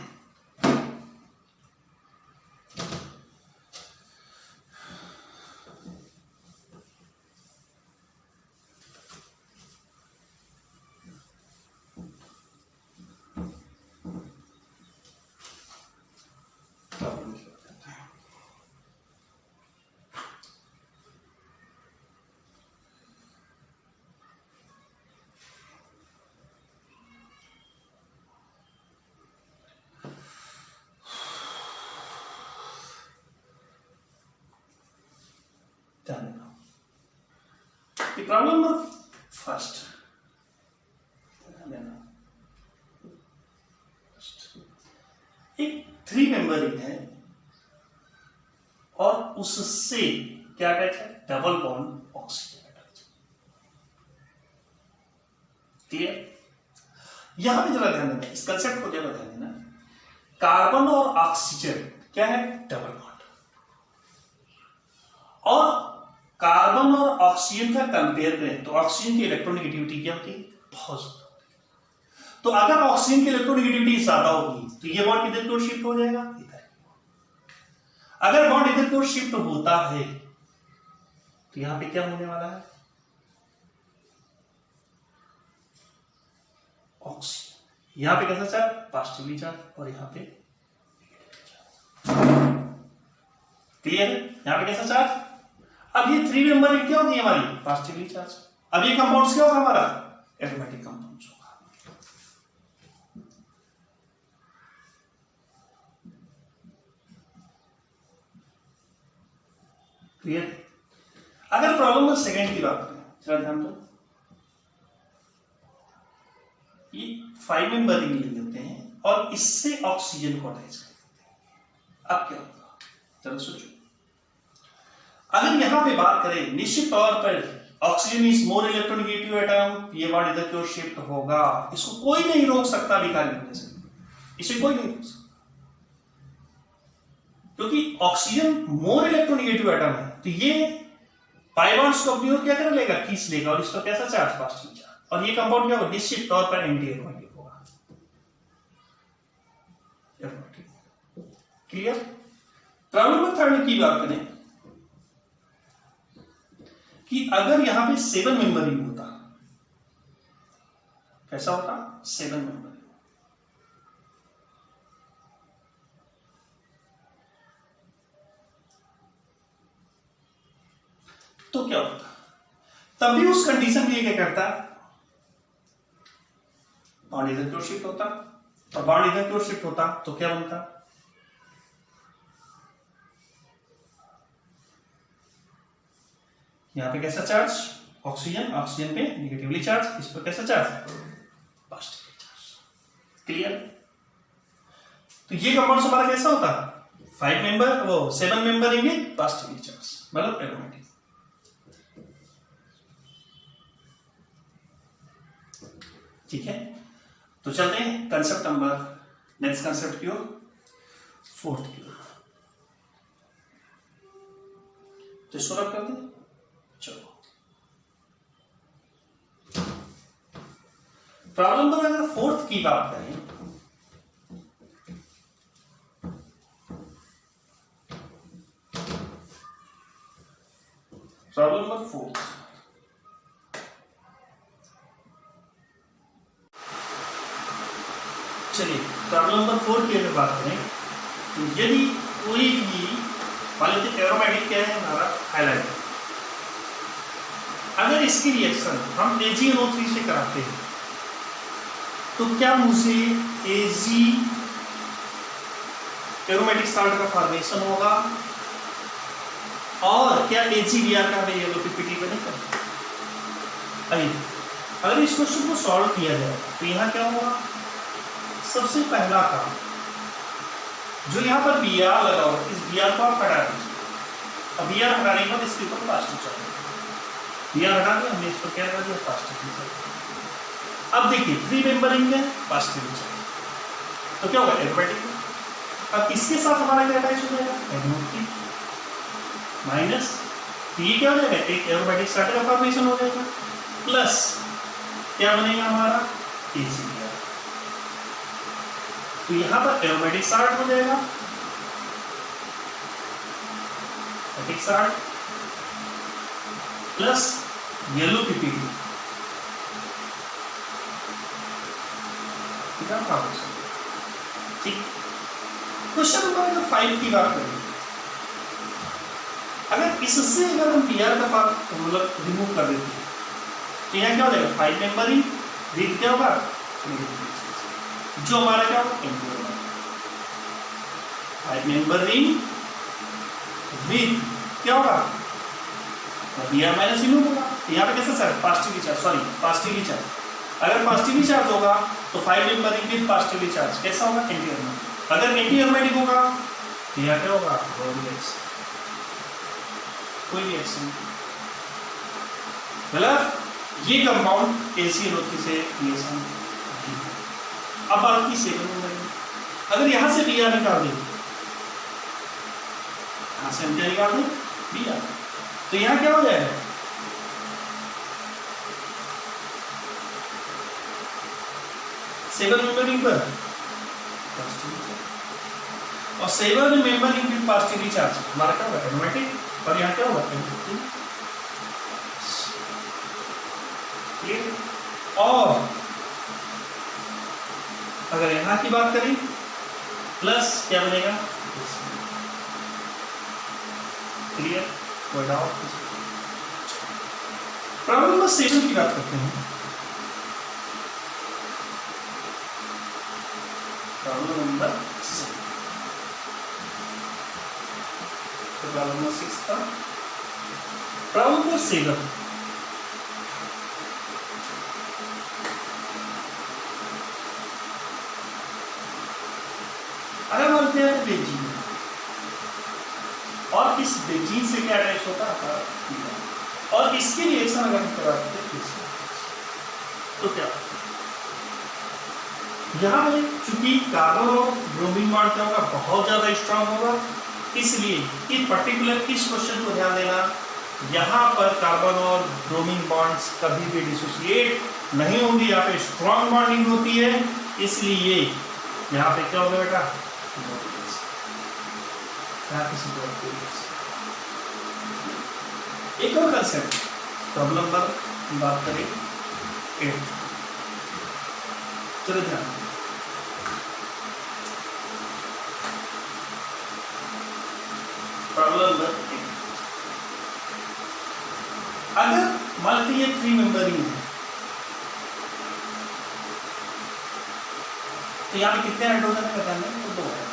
प्रॉब्लम नंबर फर्स्ट, एक 3 मेंबर रिंग है और उससे क्या अटैच है, double bond oxygen attach. Clear? यहां पे जरा ध्यान देना, इस कंसेप्ट को जरा ध्यान देना। कार्बन और ऑक्सीजन क्या है, डबल बॉन्ड, और कार्बन और ऑक्सीजन का कंपेयर करें तो ऑक्सीजन की इलेक्ट्रोनेगेटिविटी क्या होती है, बहुत ज्यादा होती है। तो अगर ऑक्सीजन की इलेक्ट्रोनेगेटिविटी ज्यादा होगी तो ये बॉन्ड इधर की ओर शिफ्ट हो जाएगा, इधर। अगर बॉन्ड इधर की ओर शिफ्ट होता है तो यहां पे क्या होने वाला है, ऑक्सीजन, यहां पे कैसा चार्ज, पॉजिटिवली चार्ज, और यहां पे क्लियर है, यहां पे कैसा चार्ज। अब ये 3 मेंबर रिंग क्या होगी हमारी, पॉजिटिवली चार्ज। अब ये कंपाउंड्स क्या होगा हमारा, एरोमेटिक कंपाउंड्स होगा। क्लियर? अगर प्रॉब्लम नंबर सेकंड की बात करें, जरा ध्यान दो, ये 5 मेंबर रिंग ले लेते हैं और इससे ऑक्सीजन को अटैच कर देते हैं। अब क्या होगा, चलो सोचो। अगर यहां पे बात करें, निश्चित तौर पर oxygen is more electronegative atom, ये बॉन्ड इधर की ओर शिफ्ट होगा, इसको कोई नहीं रोक सकता विकारी होने से, इसे कोई नहीं रोक सकता, क्योंकि ऑक्सीजन मोर इलेक्ट्रोनेगेटिव एटम है। तो ये पाई बॉन्ड्स को अपनी ओर क्या कर लेगा, खींच लेगा, और इसका कैसा चार्ज, पॉजिटिव चार्ज, और ये कंपाउंड क्या होगा, निश्चित तौर पर एंटी एरोमेटिक होगा। क्लियर? प्रॉब्लम नंबर थर्ड की बात करें कि अगर यहां पे 7 मेंबर रिंग होता, कैसा होता, 7 मेंबर, तो क्या होता, तब भी उस कंडीशन में ये क्या करता, बॉन्ड इधर की ओर शिफ्ट होता, और बॉन्ड इधर की ओर शिफ्ट होता तो क्या बनता, यहां पे कैसा चार्ज, ऑक्सीजन, ऑक्सीजन पे नेगेटिवली चार्ज, इस पर कैसा चार्ज, पॉजिटिवली चार्ज। क्लियर? तो ये कंपाउंड हमारा कैसा होता, 5 मेंबर, वो 7 member ring with positively charge, मतलब एरोमेटिक। ठीक है, तो चलते हैं कंसेप्ट नंबर, नेक्स्ट कंसेप्ट की ओर, फोर्थ की ओर। तो इसको रख कर दें, चलो। प्रॉब्लम नंबर अगर फोर्थ की बात करें, प्रॉब्लम नंबर फोर्थ, चलिए प्रॉब्लम नंबर 4 की अगर बात करें तो यदि कोई भी, मान लीजिए एरोमेटिक क्या है हमारा, हाइलाइट, अगर इसकी रिएक्शन हम AgNO3 से कराते हैं तो क्या मुझे एरोमेटिक साल्ट का फॉर्मेशन होगा। और क्या AgBr का हमें येलो पीपीटी पे नहीं करना। आइए अगर इस क्वेश्चन को सॉल्व किया जाए तो यहाँ क्या होगा, सबसे पहला काम जो यहाँ पर Br लगा हुआ इस Br को आप हटा दीजिए। अब Br हटाने के बाद इसके ऊपर प्लास्टिक चढ़ेगा। Br हटा दिया हमने, इसको क्या कर दिया, प्लास्टिक चढ़ेगा। अब देखिए 3 मेंबरिंग है, प्लास्टिक चढ़ेगा तो क्या होगा, एरोमेटिक। अब इसके साथ हमारा क्या अटैच हो जाएगा, NO3 माइनस, ये क्या हो जाएगा, एक एरोमेटिक साल्ट का फॉर्मेशन हो जाएगा, प्लस क्या बनेगा हमारा AgBr। तो यहां पर एरोमेटिक साल्ट हो जाएगा, aromatic salt plus yellow PPT, ठीक। क्वेश्चन नंबर 5 की बात करें, अगर इससे अगर हम Br का मतलब रिमूव कर देते हैं तो यहाँ क्या हो जाएगा, 5 मेंबरिंग विद क्या होगा, जो हमारा क्या होगा, एंटी। 5 मेंबरिंग विद क्या होगा, Br माइनस रिमूव होगा। यहाँ पे कैसा sir, positively charge, sorry positively charge. अगर पॉजिटिवली चार्ज होगा तो 5 मेंबरिंग विद पॉजिटिवली चार्ज कैसा होगा, एंटी एरोमेटिक। अगर एंटी एरोमेटिक होगा तो यहाँ क्या होगा, कोई रिएक्शन। मतलब ये कंपाउंड ACNO3 से रिएक्शन। अब बात की सेकंड नंबर, अगर यहां से Br निकाल दें, यहां से हम क्या निकाल दें, Br, तो यहां क्या हो जाएगा, सेवन मेंबरिंग पर और seven membered with positively charge हमारा क्या होगा, एरोमेटिक। और यहाँ क्या होगा, और अगर यहां की बात करें प्लस क्या बनेगा, क्लियर। प्रॉब्लम नंबर 7 की बात करते हैं। प्रॉब्लम नंबर 7, प्रॉब्लम नंबर 6 था। प्रॉब्लम नंबर 7, अगर मानते हैं बेंजीन और इस बेंजीन से क्या अटैच होता है, और इसके रिएक्शन अगर हम कराते हैं तो क्या, यहां पे चूंकि कार्बन और ब्रोमीन बॉन्ड क्या होगा, बहुत ज्यादा स्ट्रांग होगा, इसलिए इस पर्टिकुलर इस क्वेश्चन को ध्यान देना, यहां पर कार्बन और ब्रोमीन बॉन्ड्स कभी भी डिसोसिएट नहीं होंगे, यहाँ पे स्ट्रांग बॉन्डिंग होती है, इसलिए यहाँ पे क्या होगा बेटा, किसी को एक और कंसेप्ट। प्रॉब्लम नंबर बात करें 8, चलो ध्यान, प्रॉब्लम नंबर 8, अगर मान लीजिए 3 मेंबरिंग है तो यहाँ पे कितने हाइड्रोजन है बताने, तो 2 है।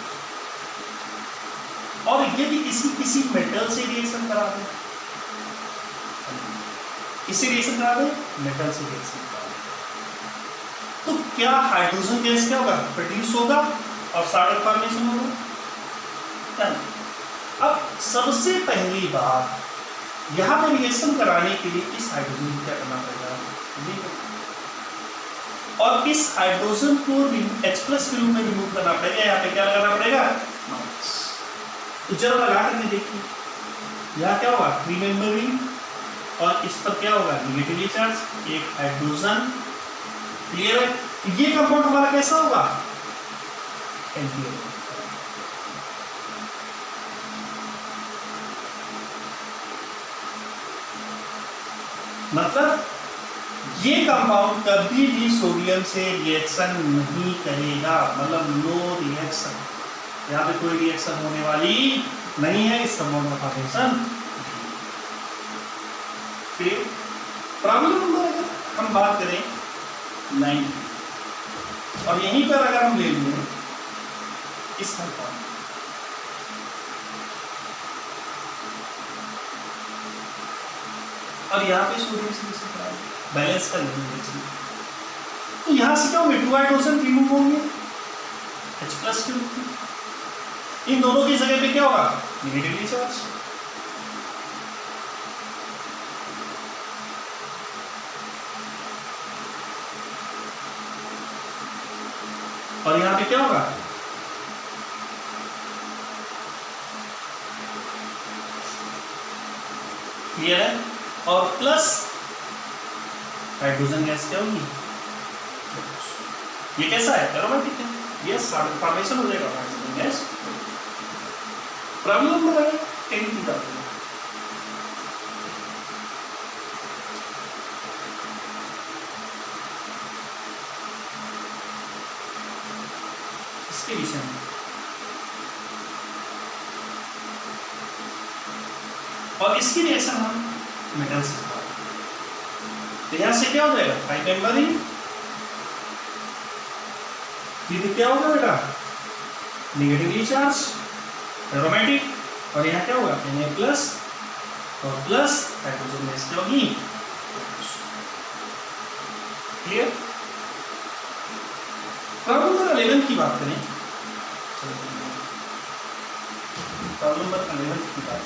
और यदि किसी मेटल से रिएक्शन करा दे, इसी रिएक्शन करा दे, मेटल से रिएक्शन करा दे, तो क्या हाइड्रोजन गैस क्या होगा, प्रोड्यूस होगा और साल्ट फॉर्मेशन होगा। अब सबसे पहली बात यहां पर रिएक्शन कराने के लिए इस हाइड्रोजन को क्या करना पड़ेगा, और इस हाइड्रोजन को H+ के रूप में रिमूव करना पड़ेगा, यहाँ पे क्या लगाना पड़ेगा, माइनस। तो जब लगा करके देखिए यहाँ क्या होगा, 3 मेंबरिंग और इस पर क्या होगा, नेगेटिवली चार्ज, एक हाइड्रोजन, क्लियर है। ये कंपाउंड हमारा कैसा होगा, एंटी। मतलब ये कंपाउंड कभी भी सोडियम से रिएक्शन नहीं करेगा, मतलब नो रिएक्शन, यहाँ पे कोई रिएक्शन होने वाली नहीं है इस कंपाउंड का फॉर्मेशन। प्रॉब्लम नंबर अगर हम बात करें 9, और यहीं पर अगर हम ले लें इस कंपाउंड और यहाँ पे सोडियम बैलेंस कर लेंगे। तो यहाँ से क्या होंगे, 2 हाइड्रोजन रिमूव होंगे H+ के रूप में। इन दोनों की जगह पे क्या होगा, नेगेटिवली चार्ज। और यहाँ पे क्या होगा, क्लियर है। और प्लस हाइड्रोजन गैस क्या होगी, ये कैसा है, एरोमेटिक है, ये फॉर्मेशन हो जाएगा हाइड्रोजन गैस। प्रॉब्लम नंबर है 10 इसके विषय में। और इसकी रिएक्शन हम मेटल से करेंगे। तो यहां से क्या हो जाएगा, 5 मेंबर रिंग, फिर क्या होगा बेटा, नेगेटिवली चार्ज एरोमेटिक, और यहाँ क्या होगा, Na+ और प्लस हाइड्रोजन गैस क्या होगी, क्लियर। प्रॉब्लम नंबर 11 की बात करें, प्रॉब्लम नंबर 11 की बात,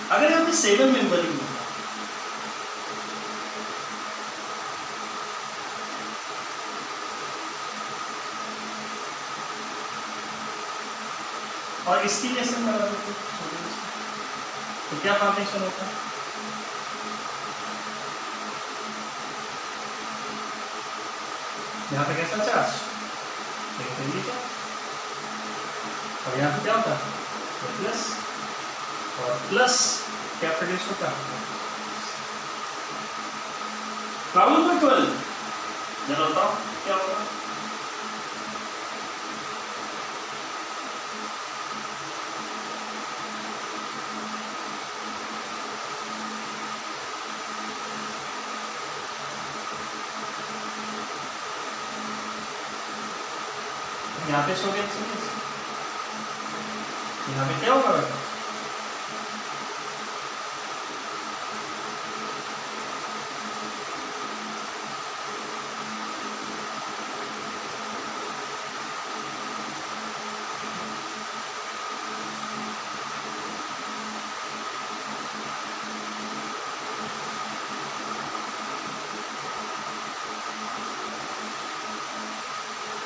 अगर यहाँ पे 7 मेंबर ही होगा, और इसकी रिएक्शन करा देते तो क्या फॉर्मेशन होता है, यहाँ पे कैसा चार्ज, नेगेटिवली चार्ज, और यहाँ पे क्या होता है, प्लस, और प्लस क्या प्रोड्यूस होता है। प्रॉब्लम नंबर 12, जरा बताओ क्या होगा, यहाँ पे सोडियम से यहाँ पे क्या होगा बेटा,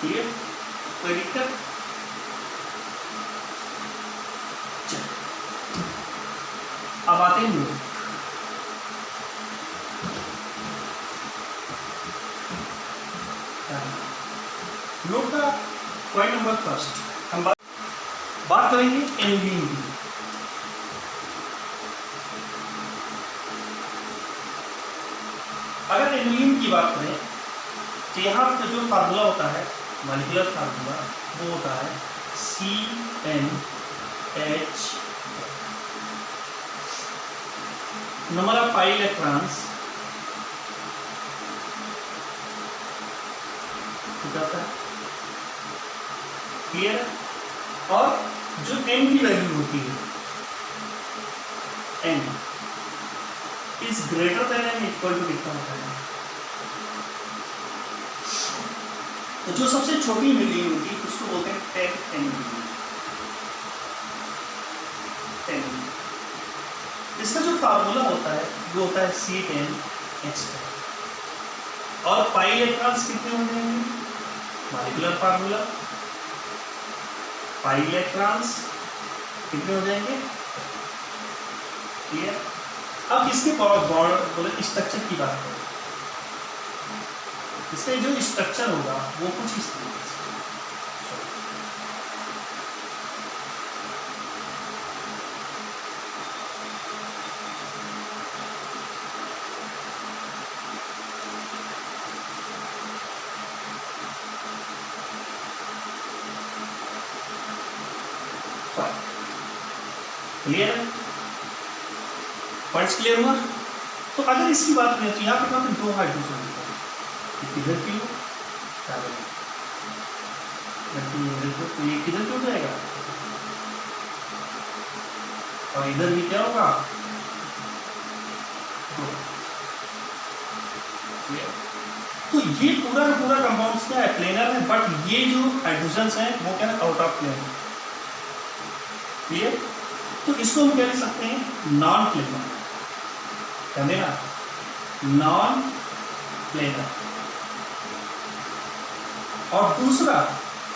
क्लियर, कोई दिक्कत। अब आते हैं लोग, लोग का पॉइंट नंबर फर्स्ट हम बात करेंगे एनिलीन की। अगर एनिलीन की बात करें तो यहाँ पर जो फार्मूला होता है, मॉलिक्यूलर फार्मूला, वो होता है CnH, number of pi electrons जाता है, क्लियर है। और जो n की वैल्यू होती है, n is greater than and equal to कितना होता है, तो जो सबसे छोटी मिली होती है उसको बोलते हैं 10 मिली। इसका जो फार्मूला होता है वो होता है C10H10, और पाई इलेक्ट्रॉन्स कितने हो जाएंगे, मॉलिक्यूलर फार्मूला, पाई इलेक्ट्रॉन्स कितने हो जाएंगे, क्लियर। अब इसके बॉन्ड बोले स्ट्रक्चर की बात करें, इसका जो स्ट्रक्चर होगा वो कुछ इस तरीके से, 5। क्लियर है? पॉइंट्स क्लियर हुआ? तो अगर इसकी बात करें तो यहाँ पे कहाँ पे 2 हाइड्रोजन होता है, किधर की हो कार्बन, तो ये किधर क्यों जाएगा, और इधर भी क्या होगा, तो ये पूरा का पूरा कंपाउंड्स क्या है, प्लेनर है, बट ये जो हाइड्रोजन्स हैं वो क्या है, आउट ऑफ प्लेन। क्लियर? तो इसको हम क्या लिख सकते हैं, नॉन प्लेनर, क्या देना, नॉन प्लेनर। और दूसरा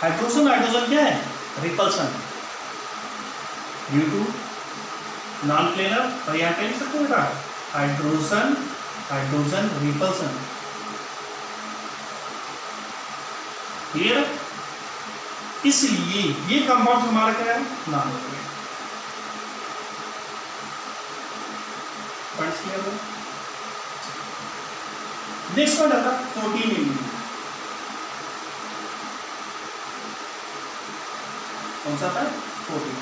हाइड्रोजन, हाइड्रोजन क्या है, repulsion, due to non planar. और यहाँ क्या लिख सकते हैं बेटा, हाइड्रोजन, हाइड्रोजन रिपल्सन। क्लियर है? इसलिए ये कंपाउंड हमारा क्या है, नॉन प्लेनर। पॉइंट्स क्लियर हो? नेक्स्ट पॉइंट आता है 14 मिलीमीटर। कौन सा आता है, 14।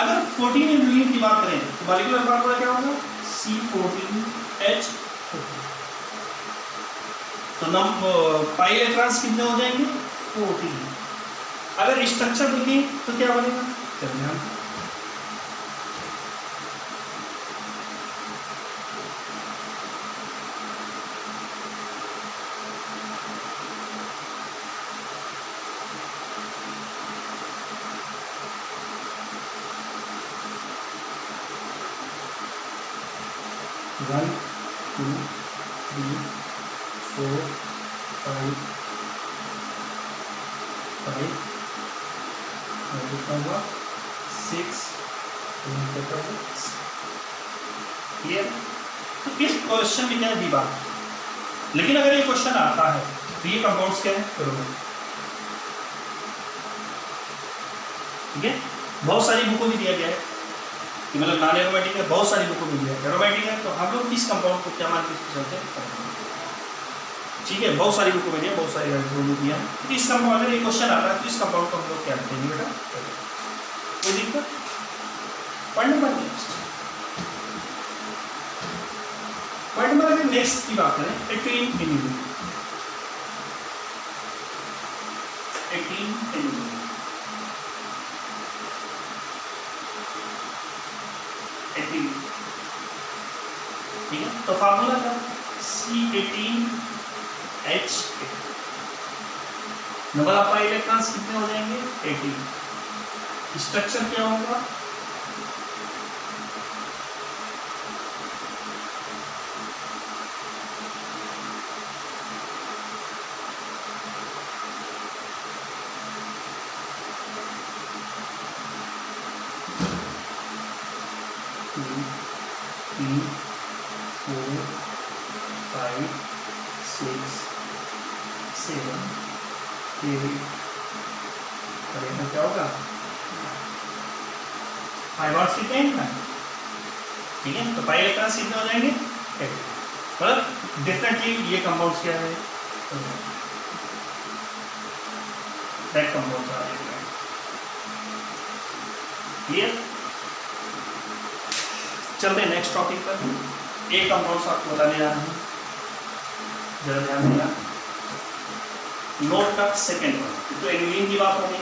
अगर 14 मिलीमीटर की बात करें तो मॉलिक्यूलर फार्मूला क्या होगा, C14H14। तो पाई इलेक्ट्रॉन्स कितने हो जाएंगे, 14। अगर स्ट्रक्चर देखें तो क्या बनेगा, चलिए हम 1 2 3 4 5 कितना हुआ, 6 क्लियर। तो इस क्वेश्चन में क्या है, बात, लेकिन अगर ये क्वेश्चन आता है तो ये कंपाउंड्स क्या है, एरोमेटिक। ठीक है, बहुत सारी बुकों में दिया गया है कि मतलब नॉन एरोमेटिक है, बहुत सारी बुकों में दिया है एरोमेटिक है, तो हम लोग इस कंपाउंड को क्या मान के चलते हैं, ठीक है, बहुत सारी बुकों में दिया, बहुत सारी बुकों में दिया। तो इस कंपाउंड, अगर ये क्वेश्चन आता है तो इस कंपाउंड को हम लोग क्या कहते हैं बेटा, कोई दिक्कत, point number next. Point number अगर नेक्स्ट की बात करें, 18 मिलीमीटर, 18 मिलीमीटर, ठीक है। तो फार्मूला क्या, C18H8। Number of pi electrons कितने हो जाएंगे, 18। स्ट्रक्चर क्या होगा, क्या होगा, 5 वाट्स कितने हैं, ठीक है। तो पाई इलेक्ट्रॉन्स कितने हो जाएंगे, 8। पर डेफिनेटली ये कंपाउंड्स क्या है, दैट कंपाउंड्स आर क्लियर। चलते हैं नेक्स्ट टॉपिक पर। एक कंपाउंड्स आपको बताने जा रहे हैं, जरा ध्यान देना। नोट का सेकेंड वन, तो एनुलिन की बात हो गई।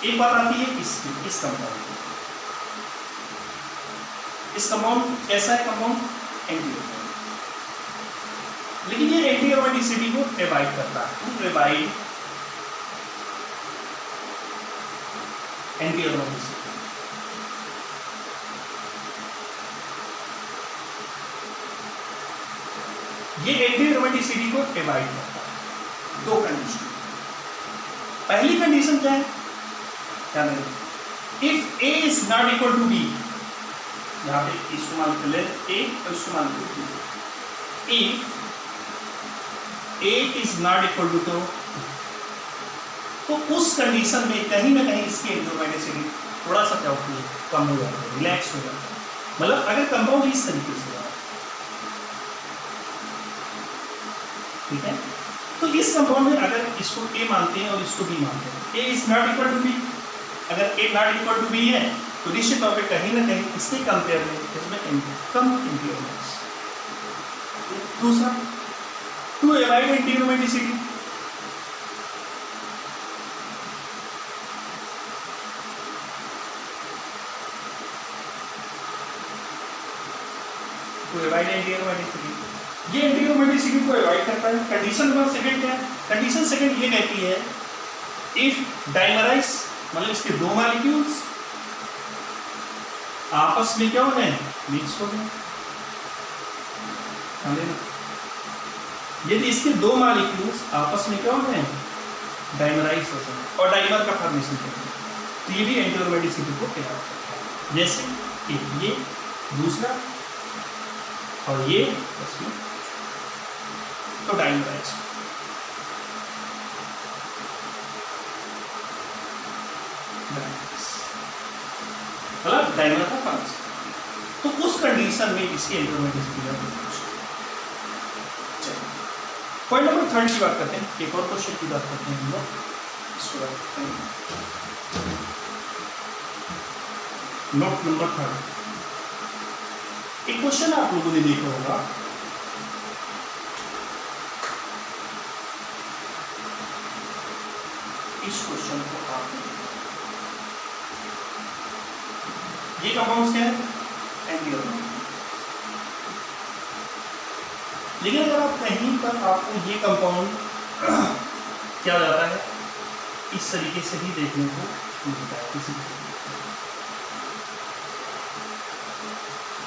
एक बात आती है इस कंपाउंड, इस कंपाउंड कैसा है, कंपाउंड एंटी, लेकिन ये एंटी एरोमेटिसिटी को एवॉइड करता है, एवॉइड एंटी एरोमेटिसिटी। ये एंटी एरोमेटिसिटी को एवॉइड करता है, 2 कंडीशन। पहली कंडीशन क्या है, if A is not equal to B, यहां पे इसको मान ले A और इसको मान ले B। If A is not equal to 2, तो उस कंडीशन में कहीं ना कहीं इसकी एंटीरोमेटिसिटी थोड़ा सा क्या होती है, कम हो जाता है, रिलैक्स हो जाता है। मतलब अगर कंपाउंड इस तरीके से, ठीक है, तो इस कंपाउंड में अगर इसको A मानते हैं और इसको B मानते हैं, A is not equal to B, अगर A not equal to B है तो निश्चित तौर पे कहीं ना कहीं इसके कंपेयर में इसमें कम इंटीग्रोमेटिस। दूसरा, टू अवॉइड इंटीग्रोमेटिसिटी, टू अवॉइड इंटीग्रोमेटिसिटी, ये इंटीग्रोमेटिसिटी को अवॉइड करता है। कंडीशन नंबर सेकंड क्या है? कंडीशन सेकंड ये कहती है इफ डाइमराइज मतलब इसके दो मॉलिक्यूल्स आपस में क्या हो गए, मिक्स हो गए। यदि इसके दो मॉलिक्यूल्स आपस में क्या हो गए, डाइमराइज हो गए और डाइमर का फॉर्मेशन कर तो ये भी इंटीग्रोमेटिसिटी को कहलाता है। जैसे ये दूसरा और ये इसमें तो डाइमराइज। मतलब डाइमर का फॉर्मेशन, तो उस कंडीशन में इसकी इंटीग्रोमेटिसिटी का पॉइंट नंबर थर्ड की बात करते हैं। एक और क्वेश्चन की बात करते हैं हम लोग, इसको बात करते हैं नोट नंबर थर्ड। एक क्वेश्चन आप लोगों ने देखा होगा, इस क्वेश्चन को आप ये कंपाउंड्स क्या है, एंटीरोमेटिक। लेकिन अगर आप कहीं पर आपको ये कंपाउंड क्या जाता है इस तरीके से ही देखने को मिलता है किसी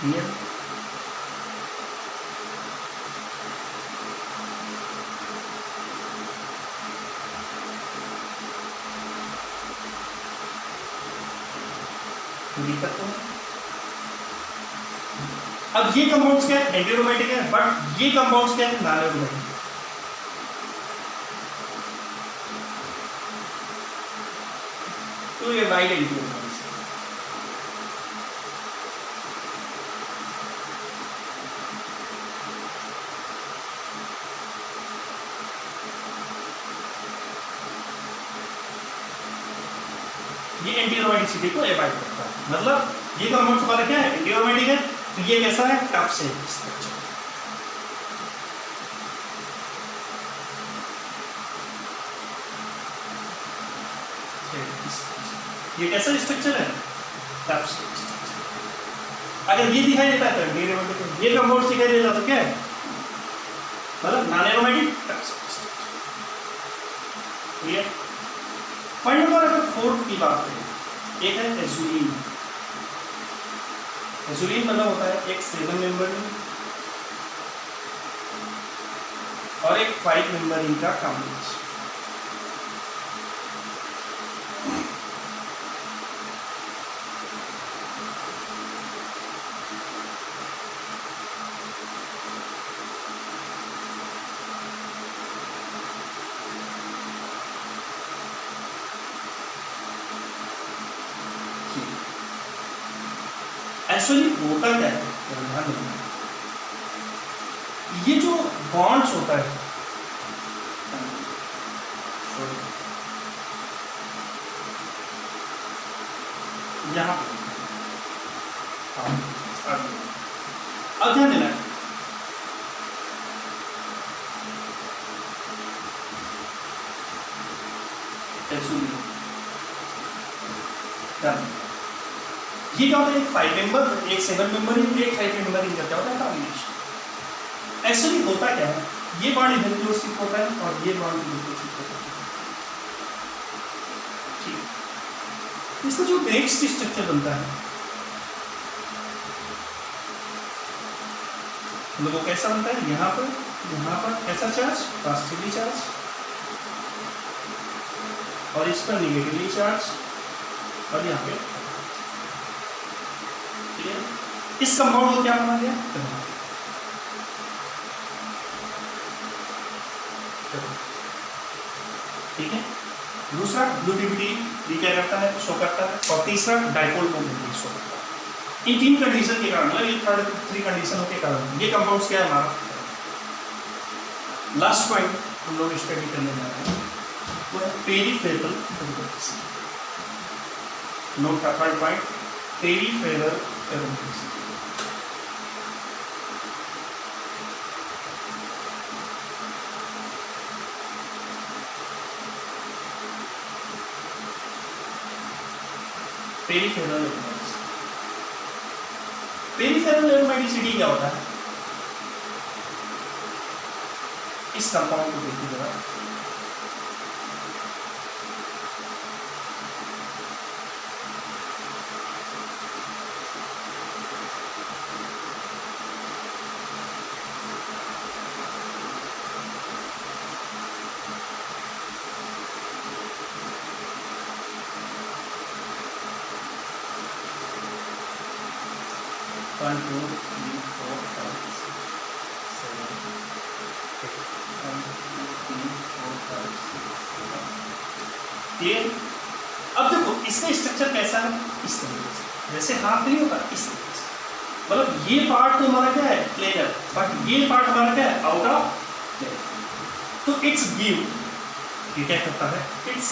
क्लियर। दिक्कत तो अब ये कंपाउंड्स क्या है, एंटीरोमेटिक है, बट ये कंपाउंड्स क्या है, नॉन एरोमेटिक। तो ये वाइड एंटीरोमेटिक। ये एंटीरोमेटिसिटी को अवॉइड करता है, मतलब ये कंपाउंड्स वाला क्या है, एंटीरोमेटिक है, तो ये कैसा है, टफ से स्ट्रक्चर। ये कैसा स्ट्रक्चर है, टफ से स्ट्रक्चर। अगर ये दिखाई देता है तो एंटीरोमेटिक है, ये कंपाउंड दिखाई देता तो क्या है, मतलब नॉन एरोमेटिक, टफ से स्ट्रक्चर। क्लियर। पॉइंट नंबर अगर फोर्थ की बात करें, एक है एजुलिन। एजुलिन मतलब होता है एक 7 मेंबर रिंग और एक 5 मेंबर रिंग का कॉम्बिनेशन। एक्चुअली होता क्या है, ध्यान देना, ये जो बॉन्ड्स होता है यहां अब ध्यान देना, ये क्या होता है, एक 5 मेंबर, एक 7 मेंबर, एक 5 मेंबर इनका क्या होता है, कॉम्बिनेशन। एक्चुअली होता क्या है, ये बॉन्ड इधर की ओर शिफ्ट होता है और ये बॉन्ड इधर की ओर शिफ्ट होता है। ठीक, इसका जो नेक्स्ट स्ट्रक्चर बनता है वो कैसा बनता है, यहाँ पर कैसा चार्ज, पॉजिटिवली चार्ज, और इस पर निगेटिवली चार्ज, और यहाँ पे इस कंपाउंड को क्या बना दिया, ठीक है। दूसरा ग्लूटिविटी क्या करता है, शो करता है, और तीसरा डाइपोल मोमेंट शो करता है। इन 3 कंडीशन के कारण, मतलब ये 3 कंडीशनों के कारण ये कंपाउंड्स क्या है हमारा। लास्ट पॉइंट हम लोग स्टडी करने जा रहे हैं वो है पेरिफेरल नोट का third point, peripheral aromaticity. Peripheral aromaticity, peripheral aromaticity क्या होता है? इस कंपाउंड को देखिए जरा, क्लियर? अब देखो इसका स्ट्रक्चर कैसा है, इस तरीके से, जैसे हाथ नहीं होता इस तरीके से, मतलब ये पार्ट तो हमारा क्या है, प्लेनर, बट ये पार्ट हमारा क्या है, आउट ऑफ प्लेनर। तो इट्स गिव, ये क्या करता है, it's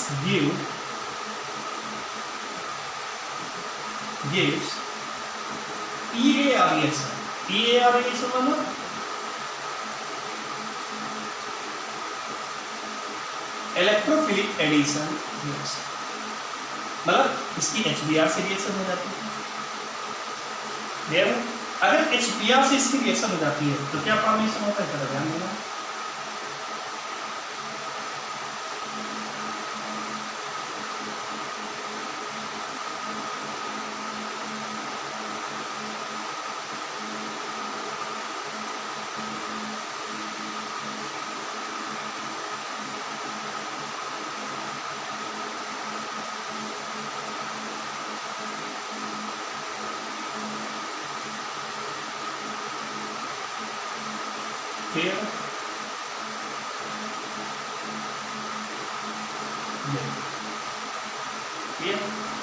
gives EAR reaction, EAR reaction मतलब इलेक्ट्रोफिलिक एडिशन रिएक्शन, मतलब इसकी HBr से रिएक्शन हो जाती है। अगर HBr से इसकी रिएक्शन हो जाती है तो क्या फॉर्मेशन होता है, जरा ध्यान देना। ये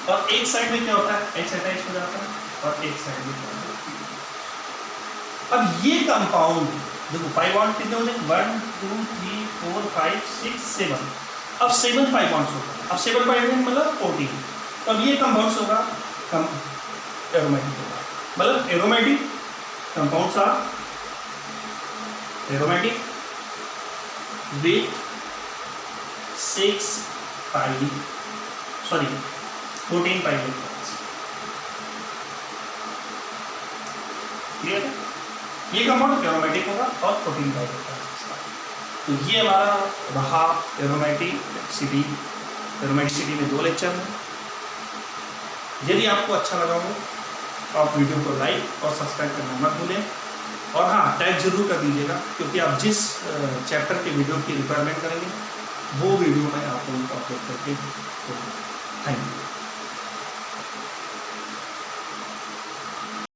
और एक साइड में क्या होता है, H अटैच हो जाता है, और एक साइड में क्या होता है। अब ये कंपाउंड देखो पाई बॉन्ड कितने होंगे, 1 2 3 4 5 6 7, अब 7 पाई बॉन्ड्स होगा, अब 7 पाई बॉन्ड मतलब 14, तो अब ये कंपाउंड्स होगा एरोमेटिक होगा, मतलब aromatic compounds are aromatic with 14 pi electrons। Clear है? ये कंपाउंड एरोमेटिक होगा और 14 pi electrons। तो ये हमारा रहा एरोमेटिसिटी में 2 लेक्चर हैं। यदि आपको अच्छा लगा हो तो आप वीडियो को लाइक और सब्सक्राइब करना मत भूलें, और हाँ टैग जरूर कर दीजिएगा, क्योंकि आप जिस चैप्टर के वीडियो की रिक्वायरमेंट करेंगे वो वीडियो मैं आप लोगों को अपलोड करके दूँगा। Thank you.